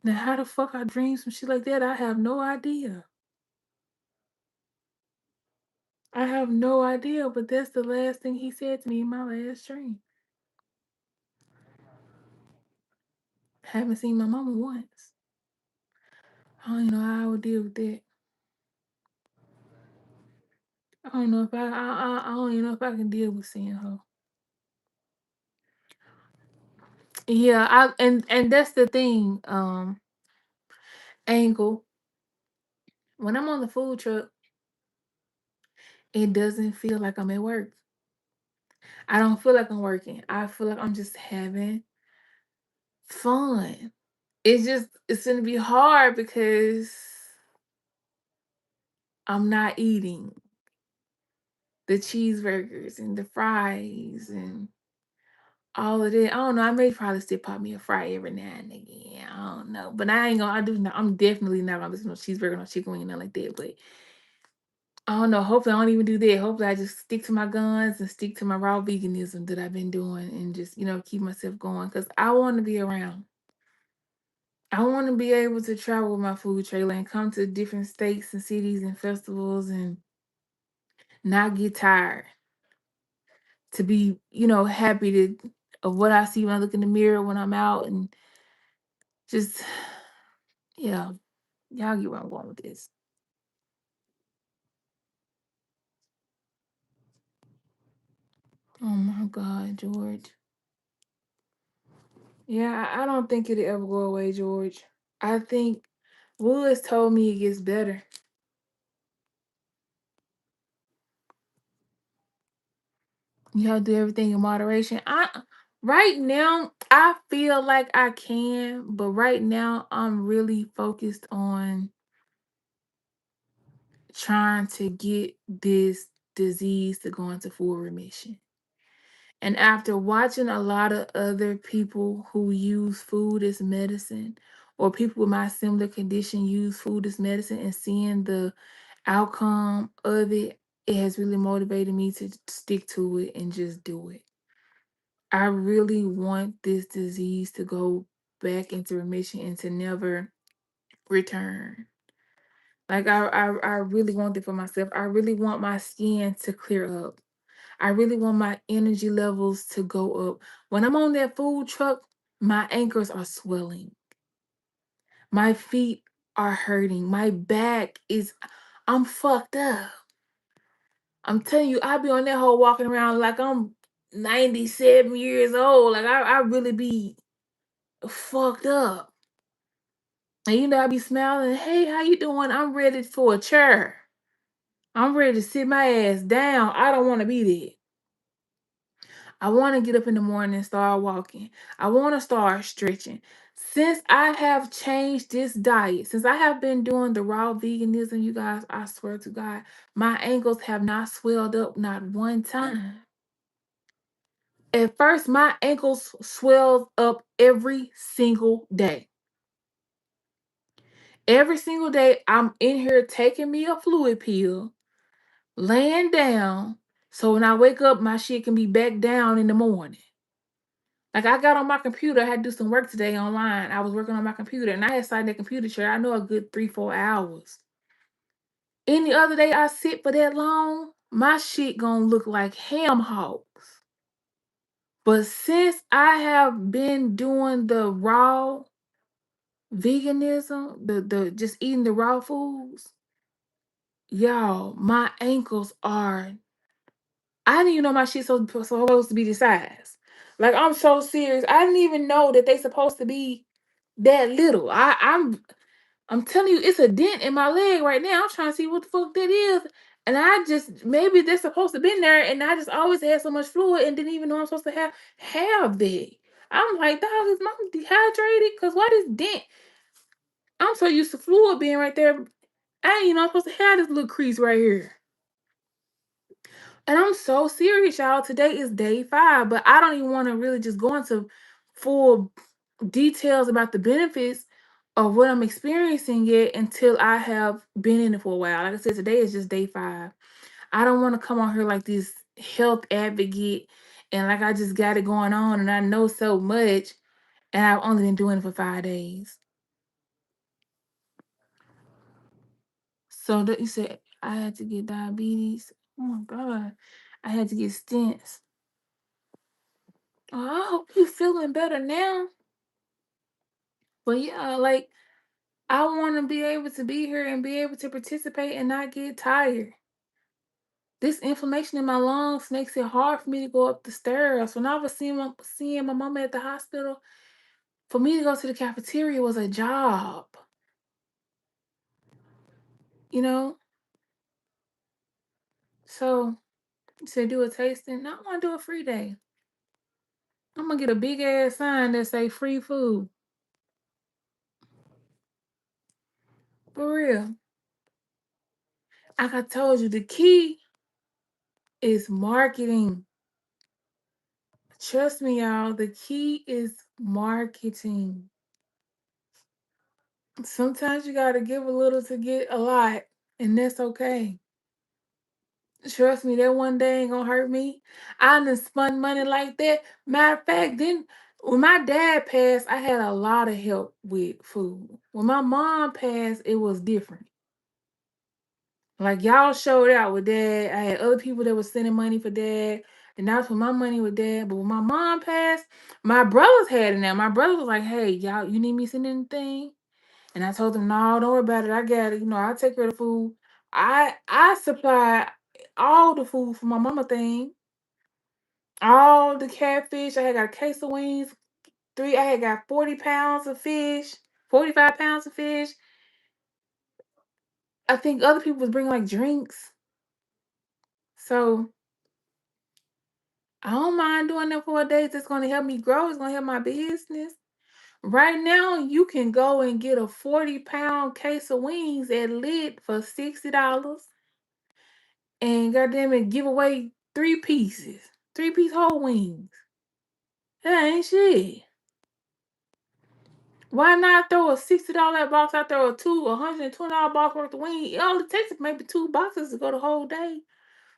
Now, how the fuck I dream some shit like that, I have no idea. I have no idea, but that's the last thing he said to me in my last dream. Haven't seen my mama once. I don't even know how I would deal with that. I don't know if I don't even know if I can deal with seeing her. Yeah, and that's the thing, Angle. When I'm on the food truck, it doesn't feel like I'm at work. I don't feel like I'm working. I feel like I'm just having fun. It's gonna be hard because I'm not eating the cheeseburgers and the fries and all of that. I don't know. I may probably still pop me a fry every now and again. I don't know. But I ain't gonna I do not I'm definitely not gonna listen to no cheeseburger, no chicken wing, nothing like that. But I don't know. Hopefully I don't even do that. Hopefully I just stick to my guns and stick to my raw veganism that I've been doing and just, keep myself going. Cause I wanna be around. I want to be able to travel with my food trailer and come to different states and cities and festivals and not get tired. To be, happy of what I see when I look in the mirror when I'm out and just yeah, y'all get where I'm going with this. Oh my God, George. Yeah, I don't think it'll ever go away, George. I think Woods told me it gets better. You have to do everything in moderation. I Right now I feel like I can, but right now I'm really focused on trying to get this disease to go into full remission. And after watching a lot of other people who use food as medicine, or people with my similar condition use food as medicine and seeing the outcome of it, it has really motivated me to stick to it and just do it. I really want this disease to go back into remission and to never return. Like I really want it for myself. I really want my skin to clear up. I really want my energy levels to go up. When I'm on that food truck, my ankles are swelling. My feet are hurting. My back is I'm fucked up. I'm telling you, I be on that hole walking around like I'm 97 years old. Like I really be fucked up. And I be smiling, hey, how you doing? I'm ready for a chair. I'm ready to sit my ass down. I don't want to be there. I want to get up in the morning and start walking. I want to start stretching. Since I have changed this diet, since I have been doing the raw veganism, you guys, I swear to God, my ankles have not swelled up not one time. At first, my ankles swelled up every single day. Every single day, I'm in here taking me a fluid pill, laying down, so when I wake up, my shit can be back down in the morning. Like I got on my computer, I had to do some work today online. I was working on my computer and I had sat in that computer chair, I know a good 3, 4 hours. Any other day I sit for that long, my shit gonna look like ham hocks. But since I have been doing the raw veganism, the just eating the raw foods, y'all, my ankles are I didn't even know my shit supposed to be this size. Like I'm so serious. I didn't even know that they supposed to be that little. I'm telling you, it's a dent in my leg right now. I'm trying to see what the fuck that is. And I just maybe they're supposed to been there, and I just always had so much fluid and didn't even know I'm supposed to have that. I'm like, dog, is mom dehydrated? Cause why this dent? I'm so used to fluid being right there. I ain't I'm supposed to have this little crease right here. And I'm so serious, y'all. Today is day 5, but I don't even want to really just go into full details about the benefits of what I'm experiencing yet until I have been in it for a while. Like I said, today is just day 5. I don't want to come on here like this health advocate and like I just got it going on and I know so much and I've only been doing it for 5 days. So that you said I had to get diabetes. Oh my God. I had to get stents. Oh, I hope you feeling better now. But yeah, like I want to be able to be here and be able to participate and not get tired. This inflammation in my lungs makes it hard for me to go up the stairs. When I was seeing my mama at the hospital, for me to go to the cafeteria was a job, you know? So to do a tasting, I want to do a free day. I'm gonna get a big ass sign that say free food. For real. Like I told you, the key is marketing. Trust me, y'all. The key is marketing. Sometimes you gotta give a little to get a lot, and that's okay. Trust me, that one day ain't gonna hurt me. I done spent money like that. Matter of fact, then when my dad passed, I had a lot of help with food. When my mom passed, it was different. Like y'all showed out with dad. I had other people that was sending money for dad, and I was put my money with dad. But when my mom passed, my brothers had it now. My brother was like, "Hey, y'all, you need me to send anything?" And I told them, "No, don't worry about it. I got it. I'll take care of the food." I supply all the food for my mama thing, all the catfish. I had got a case of wings, three. I had got 40 pounds of fish, 45 pounds of fish. I think other people was bringing like drinks, so I don't mind doing that for a day. It's going to help me grow. It's going to help my business. Right now, you can go and get a 40-pound case of wings at Lit for $60. And goddamn it, give away 3 pieces, 3-piece whole wings. That ain't shit. Why not throw a $60 box out there or two $120 box worth of wings? It only takes maybe 2 boxes to go the whole day.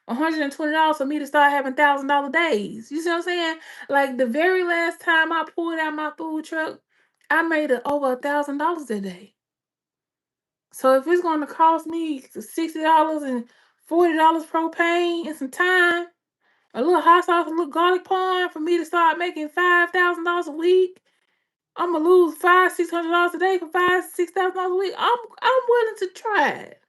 $120 for me to start having $1,000 days. You see what I'm saying? Like the very last time I pulled out my food truck, I made over $1,000 a day. So if it's going to cost me $60 and $40 propane and some time, a little hot sauce, a little garlic parm for me to start making $5,000 a week. I'm gonna lose $600 a day for $6,000 a week. I'm willing to try it.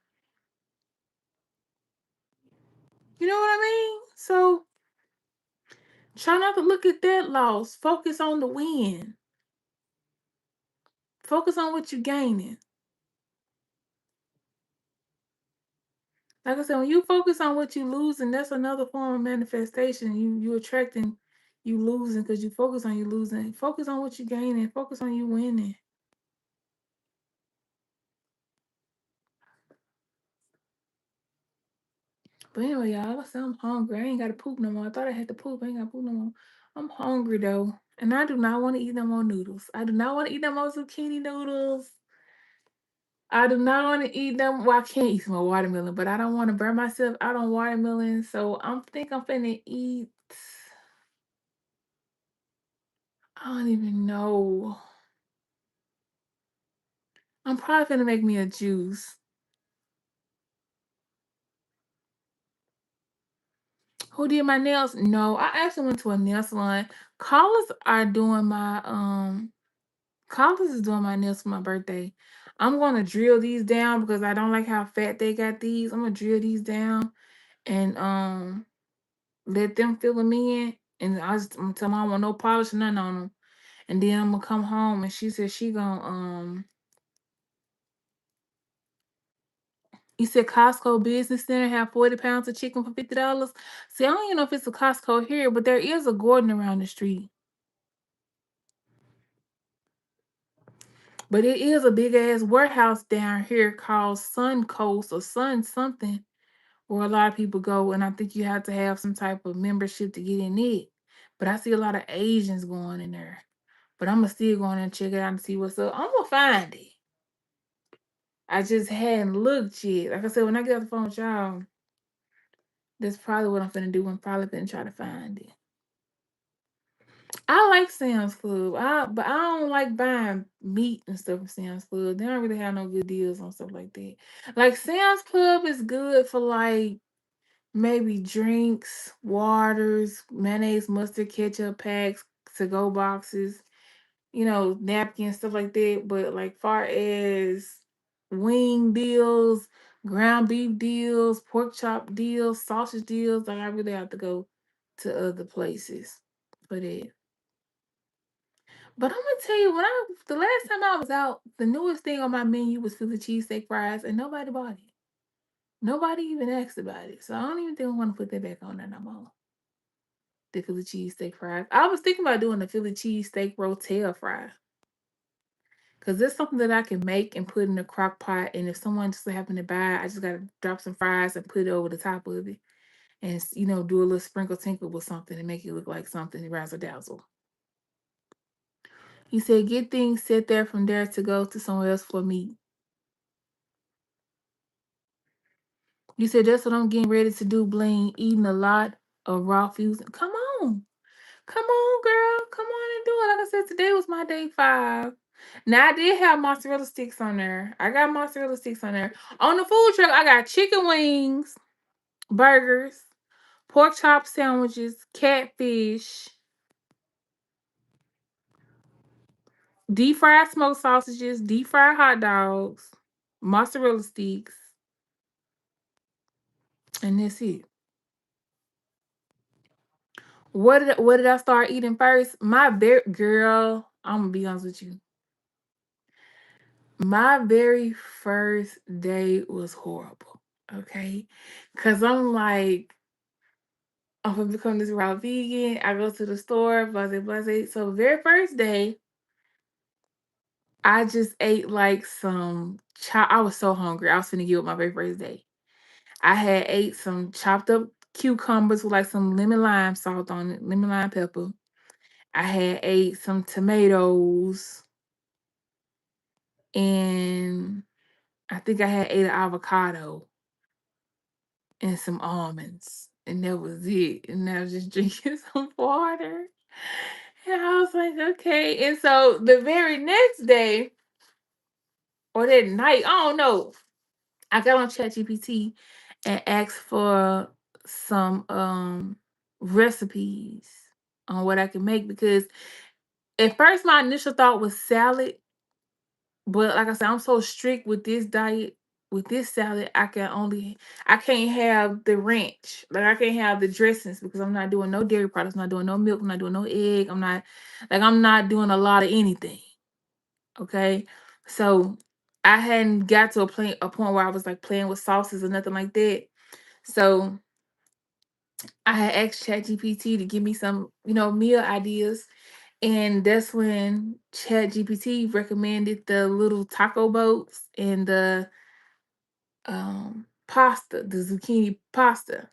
You know what I mean? So try not to look at that loss. Focus on the win. Focus on what you're gaining. Like I said, when you focus on what you losing, that's another form of manifestation. You attracting you losing because you focus on you losing. Focus on what you gaining. Focus on you winning. But anyway, y'all, like I said I'm hungry. I ain't got to poop no more. I thought I had to poop. I ain't got to poop no more. I'm hungry though, and I do not want to eat no more noodles. I do not want to eat no more zucchini noodles. I do not want to eat them. Well, I can't eat some more watermelon, but I don't want to burn myself out on watermelon. So I'm finna eat. I don't even know. I'm probably finna make me a juice. Who did my nails? No, I actually went to a nail salon. Callers are doing my Callers is doing my nails for my birthday. I'm gonna drill these down because I don't like how fat they got these. I'm gonna drill these down and let them fill them in. And I'm gonna tell them I don't want no polish or nothing on them. And then I'm gonna come home and she said she gonna you said Costco Business Center have 40 pounds of chicken for $50. See, I don't even know if it's a Costco here, but there is a Gordon around the street. But it is a big ass warehouse down here called Sun Coast or Sun something, where a lot of people go, and I think you have to have some type of membership to get in it. But I see a lot of Asians going in there. But I'm gonna still go in and check it out and see what's up. I'm gonna find it. I just hadn't looked yet. Like I said, when I get off the phone with y'all, that's probably what I'm finna do. I'm probably finna try to find it. I like Sam's Club, but I don't like buying meat and stuff from Sam's Club. They don't really have no good deals on stuff like that. Like Sam's Club is good for like maybe drinks, waters, mayonnaise, mustard, ketchup packs, to-go boxes, napkins, stuff like that. But like far as wing deals, ground beef deals, pork chop deals, sausage deals, like I really have to go to other places for that. But I'm gonna tell you, the last time I was out, the newest thing on my menu was Philly cheesesteak fries, and nobody bought it. Nobody even asked about it. So I don't even think I want to put that back on there no more. The Philly cheesesteak fries. I was thinking about doing the Philly cheesesteak rotel fry. Cause it's something that I can make and put in a crock pot. And if someone just happen to buy it, I just gotta drop some fries and put it over the top of it. And do a little sprinkle tinkle with something and make it look like something razzle dazzle. He said, get things set there from there to go to somewhere else for meat. You said that's what I'm getting ready to do, Bling. Eating a lot of raw fusion. Come on. Come on, girl. Come on and do it. Like I said, today was my day 5. Now I did have mozzarella sticks on there. I got mozzarella sticks on there. On the food truck, I got chicken wings, burgers, pork chop sandwiches, catfish, deep fried smoked sausages, deep fried hot dogs, mozzarella sticks, and that's it. What did I start eating first? My girl, I'm gonna be honest with you. My very first day was horrible. Okay. Cause I'm like, I'm gonna become this raw vegan. I go to the store, blah blah blah. So very first day, I just ate like some I was so hungry. I was finna give up my very first day. I had ate some chopped up cucumbers with like some lemon lime salt on it, lemon lime pepper. I had ate some tomatoes, and I think I had ate an avocado and some almonds. And that was it. And I was just drinking some water. And I was like, okay. And so the very next day or that night, I don't know, I got on ChatGPT and asked for some recipes on what I can make, because at first my initial thought was salad. But like I said, I'm so strict with this diet. With this salad, I can't have the ranch. Like I can't have the dressings because I'm not doing no dairy products, I'm not doing no milk, I'm not doing no egg. I'm not doing a lot of anything. Okay. So I hadn't got to a point where I was like playing with sauces or nothing like that. So I had asked ChatGPT to give me some, meal ideas. And that's when ChatGPT recommended the little taco boats and the pasta, the zucchini pasta.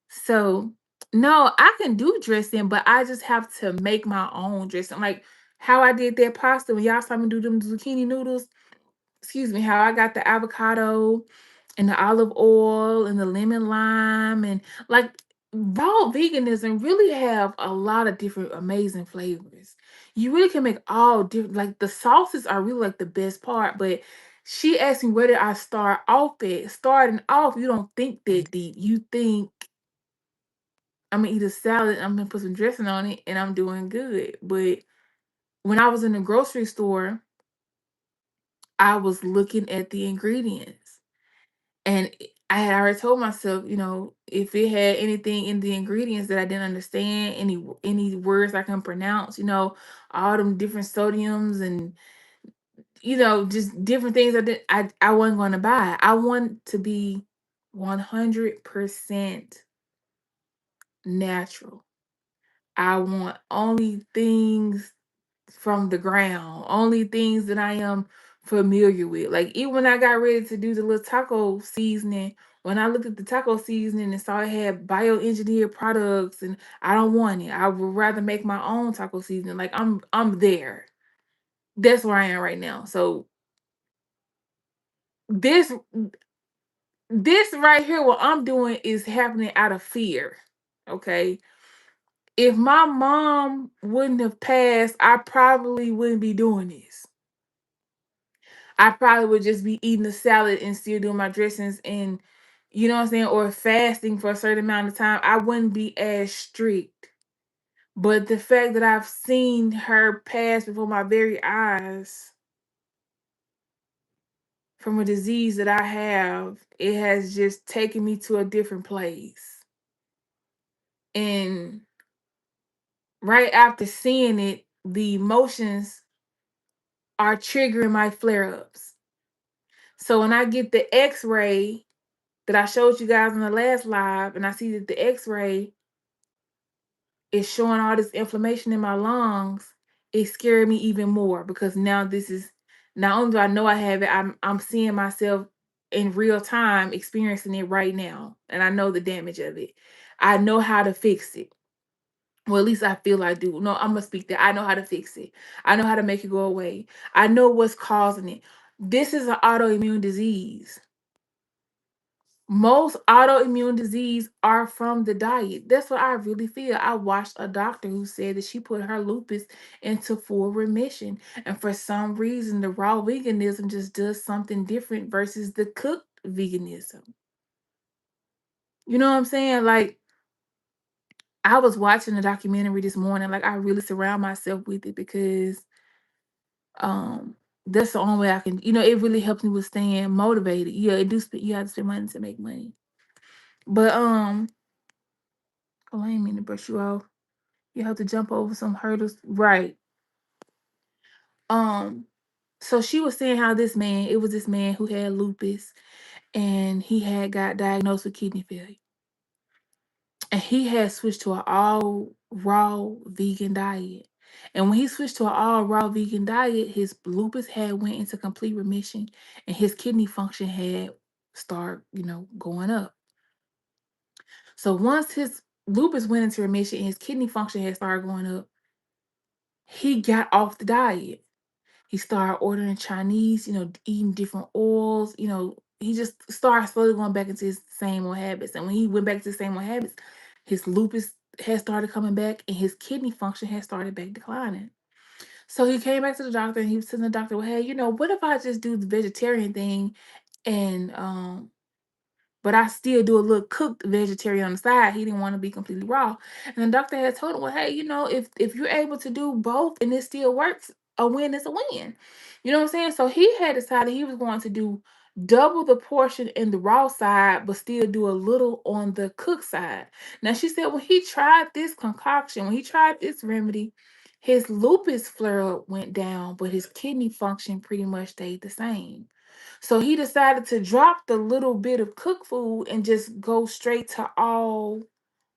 So no, I can do dressing, but I just have to make my own dressing. Like how I did that pasta when y'all saw me do them zucchini noodles. Excuse me, how I got the avocado and the olive oil and the lemon lime, and like raw veganism really have a lot of different amazing flavors. You really can make all different, like the sauces are really like the best part. But she asked me where did I start off at. Starting off, you don't think that deep. You think I'm gonna eat a salad, I'm gonna put some dressing on it, and I'm doing good. But when I was in the grocery store, I was looking at the ingredients. And I had already told myself, if it had anything in the ingredients that I didn't understand, any words I can pronounce, all them different sodiums and just different things I wasn't going to buy. I want to be 100% natural. I want only things from the ground, only things that I am familiar with. Like even when I got ready to do the little taco seasoning When I looked at the taco seasoning and saw it had bioengineered products, and I don't want it. I would rather make my own taco seasoning. Like I'm there. That's where I am right now. So this this right here, what I'm doing is happening out of fear. Okay. If my mom wouldn't have passed, I probably wouldn't be doing this. I probably would just be eating the salad and still doing my dressings and you know what I'm saying, or fasting for a certain amount of time. I wouldn't be as strict. But the fact that I've seen her pass before my very eyes from a disease that I have, it has just taken me to a different place. And right after seeing it, the emotions are triggering my flare ups. So when I get the x ray that I showed you guys in the last live, and I see that the x ray is showing all this inflammation in my lungs, it scared me even more because now this is not only do I know I have it, I'm seeing myself in real time experiencing it right now. And I know the damage of it. I know how to fix it. Well, at least I feel I do. No, I'm gonna speak that. I know how to fix it. I know how to make it go away. I know what's causing it. This is an autoimmune disease. Most autoimmune disease are from the diet. That's what I really feel. I watched a doctor who said that she put her lupus into full remission. And for some reason, the raw veganism just does something different versus the cooked veganism. You know what I'm saying? Like, I was watching a documentary this morning. Like, I really surround myself with it because um that's the only way I can, it really helps me with staying motivated. Yeah, it do you have to spend money to make money. But oh, I ain't mean to brush you off. You have to jump over some hurdles. Right. Um, so she was saying how it was this man who had lupus and he had got diagnosed with kidney failure. And he had switched to an all raw vegan diet. And when he switched to an all raw vegan diet, his lupus had went into complete remission and his kidney function had started, going up. So once his lupus went into remission and his kidney function had started going up, he got off the diet. He started ordering Chinese, eating different oils, he just started slowly going back into his same old habits. And when he went back to the same old habits, his lupus had started coming back and his kidney function had started back declining. So he came back to the doctor and he was telling the doctor, well, hey, what if I just do the vegetarian thing and but I still do a little cooked vegetarian on the side. He didn't want to be completely raw. And the doctor had told him, well, hey, if you're able to do both and it still works, a win is a win. You know what I'm saying? So he had decided he was going to do double the portion in the raw side, but still do a little on the cooked side. Now, she said when he tried this concoction, when he tried this remedy, his lupus flare up went down, but his kidney function pretty much stayed the same. So he decided to drop the little bit of cooked food and just go straight to all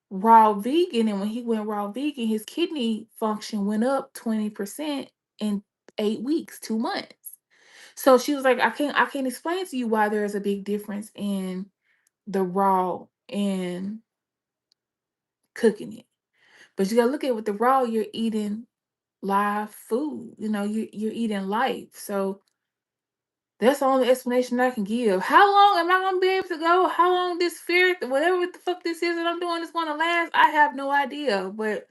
raw vegan. And when he went raw vegan, his kidney function went up 20% in 8 weeks, 2 months. So she was like, I can't explain to you why there's a big difference in the raw and cooking it. But you gotta look at with the raw, you're eating live food. You're eating life. So that's the only explanation I can give. How long am I gonna be able to go? How long this fear, whatever the fuck this is that I'm doing, is gonna last? I have no idea. But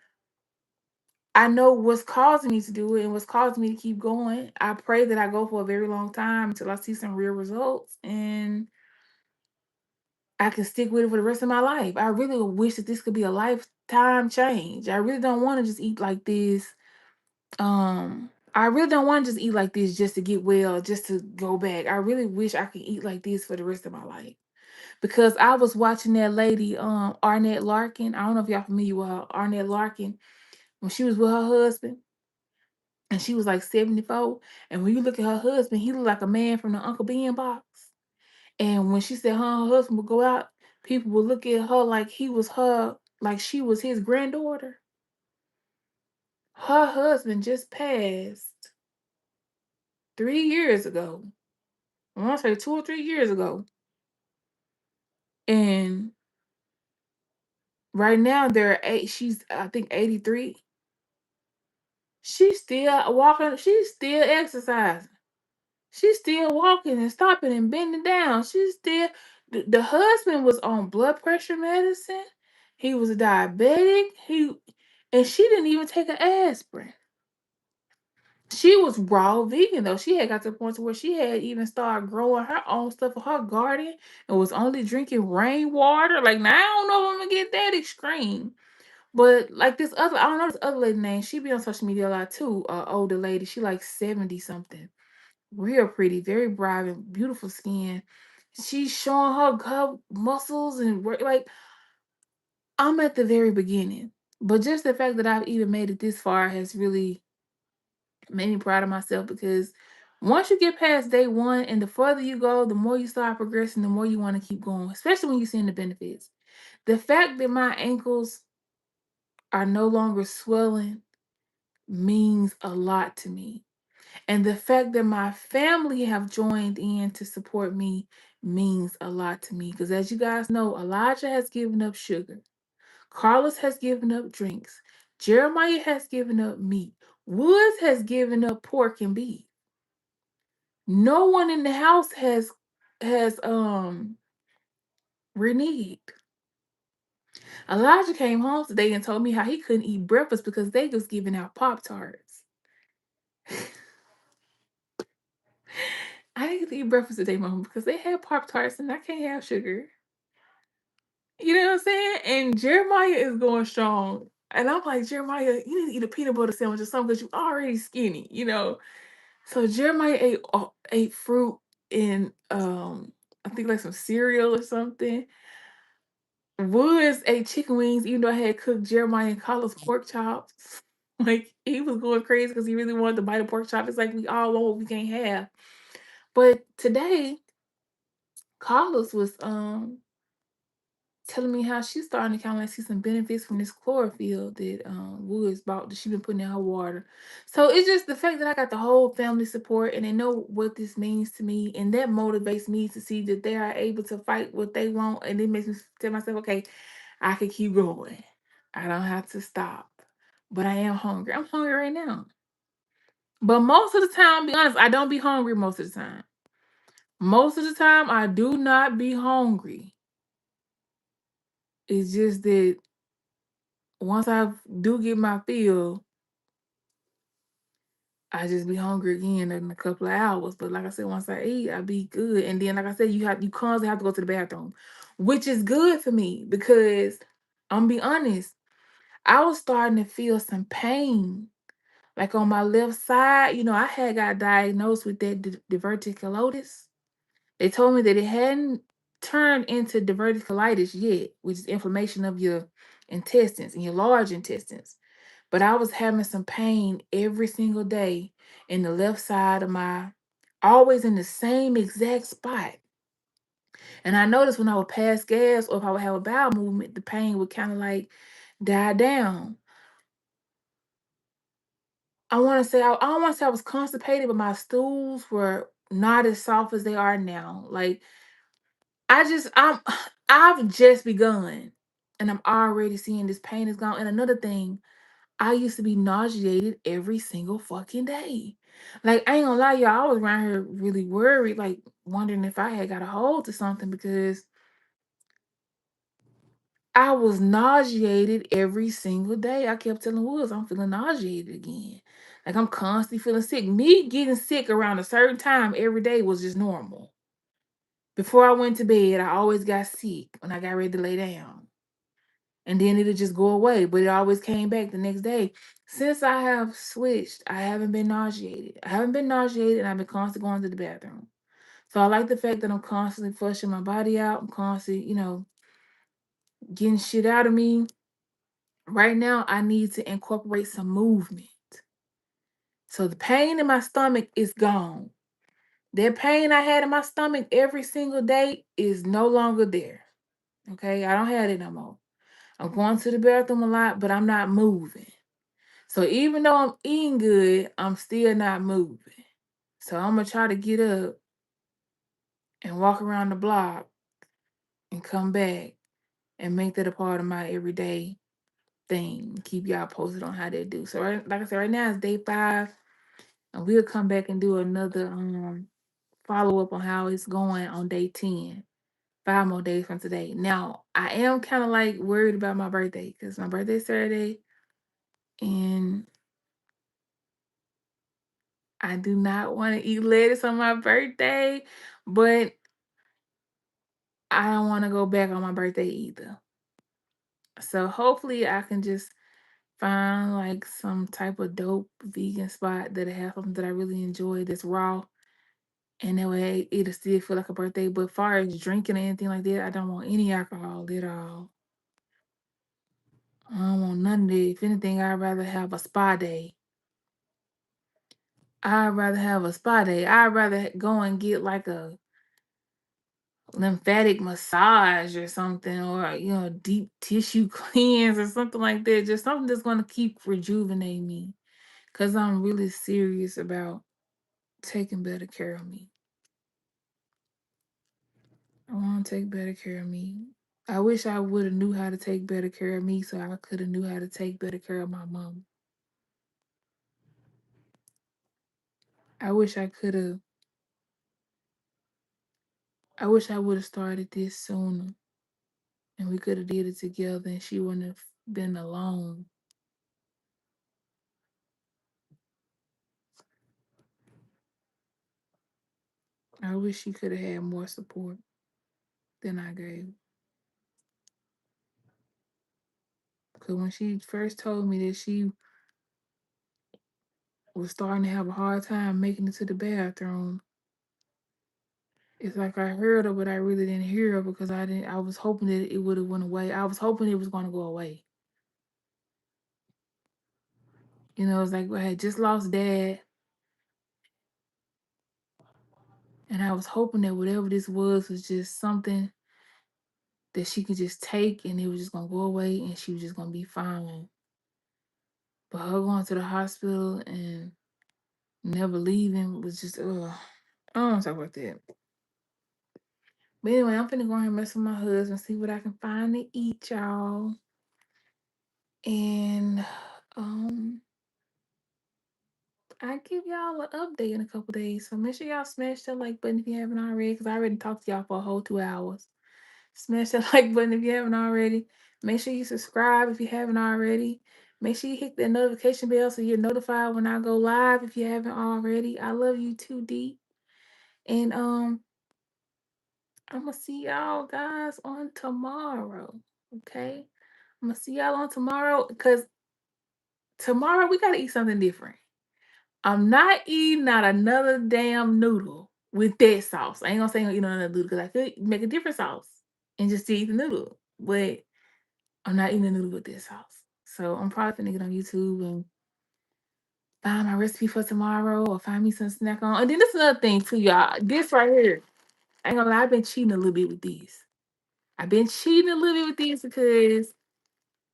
I know what's causing me to do it and what's causing me to keep going. I pray that I go for a very long time until I see some real results and I can stick with it for the rest of my life. I really wish that this could be a lifetime change. I really don't want to just eat like this. I really don't want to just eat like this just to get well, just to go back. I really wish I could eat like this for the rest of my life. Because I was watching that lady, Arnett Larkin. I don't know if y'all familiar with her, Arnett Larkin, when she was with her husband, and she was like 74. And when you look at her husband, he looked like a man from the Uncle Ben box. And when she said her and her husband would go out, people would look at her like he was her, like she was his granddaughter. Her husband just passed 3 years ago. I want to say 2 or 3 years ago. And right now they're eight. She's I think 83. She's still walking. She's still exercising. She's still walking and stopping and bending down. She's still. The husband was on blood pressure medicine. He was diabetic. And she didn't even take an aspirin. She was raw vegan though. She had got to the point to where she had even started growing her own stuff in her garden and was only drinking rainwater. Like now, I don't know if I'm gonna get that extreme. But like this other, I don't know this other lady name. She be on social media a lot too. Older lady. She like 70 something. Real pretty, very bright and beautiful skin. She's showing her muscles and like I'm at the very beginning. But just the fact that I've even made it this far has really made me proud of myself because once you get past day one and the further you go, the more you start progressing, the more you want to keep going, especially when you're seeing the benefits. The fact that my ankles are no longer swelling means a lot to me. And the fact that my family have joined in to support me means a lot to me. Because as you guys know, Elijah has given up sugar. Carlos has given up drinks. Jeremiah has given up meat. Woods has given up pork and beef. No one in the house has reneged. Elijah came home today and told me how he couldn't eat breakfast because they was giving out Pop Tarts. I didn't get to eat breakfast today, Mom, because they had Pop Tarts and I can't have sugar. You know what I'm saying? And Jeremiah is going strong. And I'm like, Jeremiah, you need to eat a peanut butter sandwich or something because you're already skinny, you know? So Jeremiah ate fruit and I think like some cereal or something. Woods ate chicken wings, even though I had cooked Jeremiah and Carlos pork chops. Like he was going crazy because he really wanted to bite a pork chop. It's like we all want what we can't have. But today, Carlos was telling me how she's starting to kind of like see some benefits from this chlorophyll that Woods bought that she been putting in her water. So it's just the fact that I got the whole family support and they know what this means to me, and that motivates me to see that they are able to fight what they want, and it makes me tell myself, okay, I can keep going. I don't have to stop. But I am hungry. I'm hungry right now. But most of the time, be honest, I don't be hungry most of the time. Most of the time, I do not be hungry. It's just that once I do get my fill, I just be hungry again in a couple of hours. But like I said, once I eat, I be good. And then, like I said, you constantly have to go to the bathroom, which is good for me because I'm be honest, I was starting to feel some pain, like on my left side. You know, I had got diagnosed with that diverticulosis. They told me that it hadn't turned into diverticulitis yet, which is inflammation of your intestines and your large intestines. But I was having some pain every single day in the left side of always in the same exact spot. And I noticed when I would pass gas or if I would have a bowel movement, the pain would kind of like die down. I don't want to say I was constipated, but my stools were not as soft as they are now. Like I've just begun and I'm already seeing this pain is gone. And another thing, I used to be nauseated every single fucking day. Like, I ain't gonna lie, y'all, I was around here really worried, like wondering if I had got a hold to something because I was nauseated every single day. I kept telling Woods, I'm feeling nauseated again. Like, I'm constantly feeling sick. Me getting sick around a certain time every day was just normal. Before I went to bed, I always got sick when I got ready to lay down. And then it'll just go away, but it always came back the next day. Since I have switched, I haven't been nauseated. I haven't been nauseated, and I've been constantly going to the bathroom. So I like the fact that I'm constantly flushing my body out. I'm constantly, getting shit out of me. Right now, I need to incorporate some movement. So the pain in my stomach is gone. That pain I had in my stomach every single day is no longer there. Okay, I don't have it no more. I'm going to the bathroom a lot, but I'm not moving. So even though I'm eating good, I'm still not moving. So I'm gonna try to get up and walk around the block and come back and make that a part of my everyday thing. Keep y'all posted on how they do. So like I said, right now it's day 5, and we'll come back and do another follow up on how it's going on day 10. 5 more days from today. Now I am kind of like worried about my birthday because my birthday's Saturday, and I do not want to eat lettuce on my birthday, but I don't want to go back on my birthday either. So hopefully I can just find like some type of dope vegan spot that have something that I really enjoy that's raw. And that way it'll still feel like a birthday. But far as drinking or anything like that, I don't want any alcohol at all. I don't want none of that. If anything, I'd rather have a spa day. I'd rather have a spa day. I'd rather go and get like a lymphatic massage or something, or deep tissue cleanse or something like that. Just something that's gonna keep rejuvenating me. Cause I'm really serious about taking better care of me. I want to take better care of me. I wish I would have knew how to take better care of me so I could have knew how to take better care of my mom. I wish I could have I wish I would have started this sooner and we could have did it together and she wouldn't have been alone. I wish she could have had more support than I gave. Because when she first told me that she was starting to have a hard time making it to the bathroom, it's like I heard her, but I really didn't hear her because I was hoping that it would have went away. I was hoping it was going to go away. It's like I had just lost dad, and I was hoping that whatever this was just something that she could just take and it was just going to go away and she was just going to be fine. But her going to the hospital and never leaving was just, ugh. I don't want to talk about that. But anyway, I'm finna go ahead and mess with my husband, see what I can find to eat, y'all. And I give y'all an update in a couple days. So make sure y'all smash that like button if you haven't already, because I already talked to y'all for a whole 2 hours. Smash that like button if you haven't already. Make sure you subscribe if you haven't already. Make sure you hit that notification bell so you're notified when I go live if you haven't already. I love you too deep. And I'm gonna see y'all guys on tomorrow. Okay? I'm gonna see y'all on tomorrow because tomorrow we gotta eat something different. I'm not eating not another damn noodle with that sauce. I ain't gonna say I'm gonna eat another noodle because I could make a different sauce and just eat the noodle. But I'm not eating a noodle with this sauce. So I'm probably gonna get on YouTube and find my recipe for tomorrow or find me some snack on. And then this is another thing too, y'all. This right here. I ain't gonna lie, I've been cheating a little bit with these. I've been cheating a little bit with these because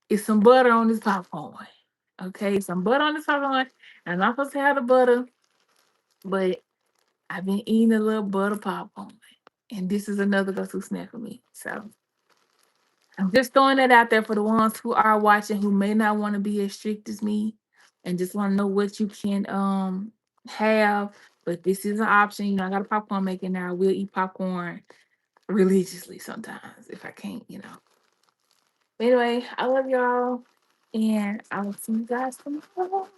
it's some butter on this popcorn. Okay, some butter on this popcorn. And I'm not supposed to have the butter, but I've been eating a little butter popcorn. And this is another go-to snack for me. So I'm just throwing that out there for the ones who are watching who may not want to be as strict as me and just want to know what you can have. But this is an option. I got a popcorn maker now. I will eat popcorn religiously sometimes if I can't. But anyway, I love y'all. And I will see you guys tomorrow.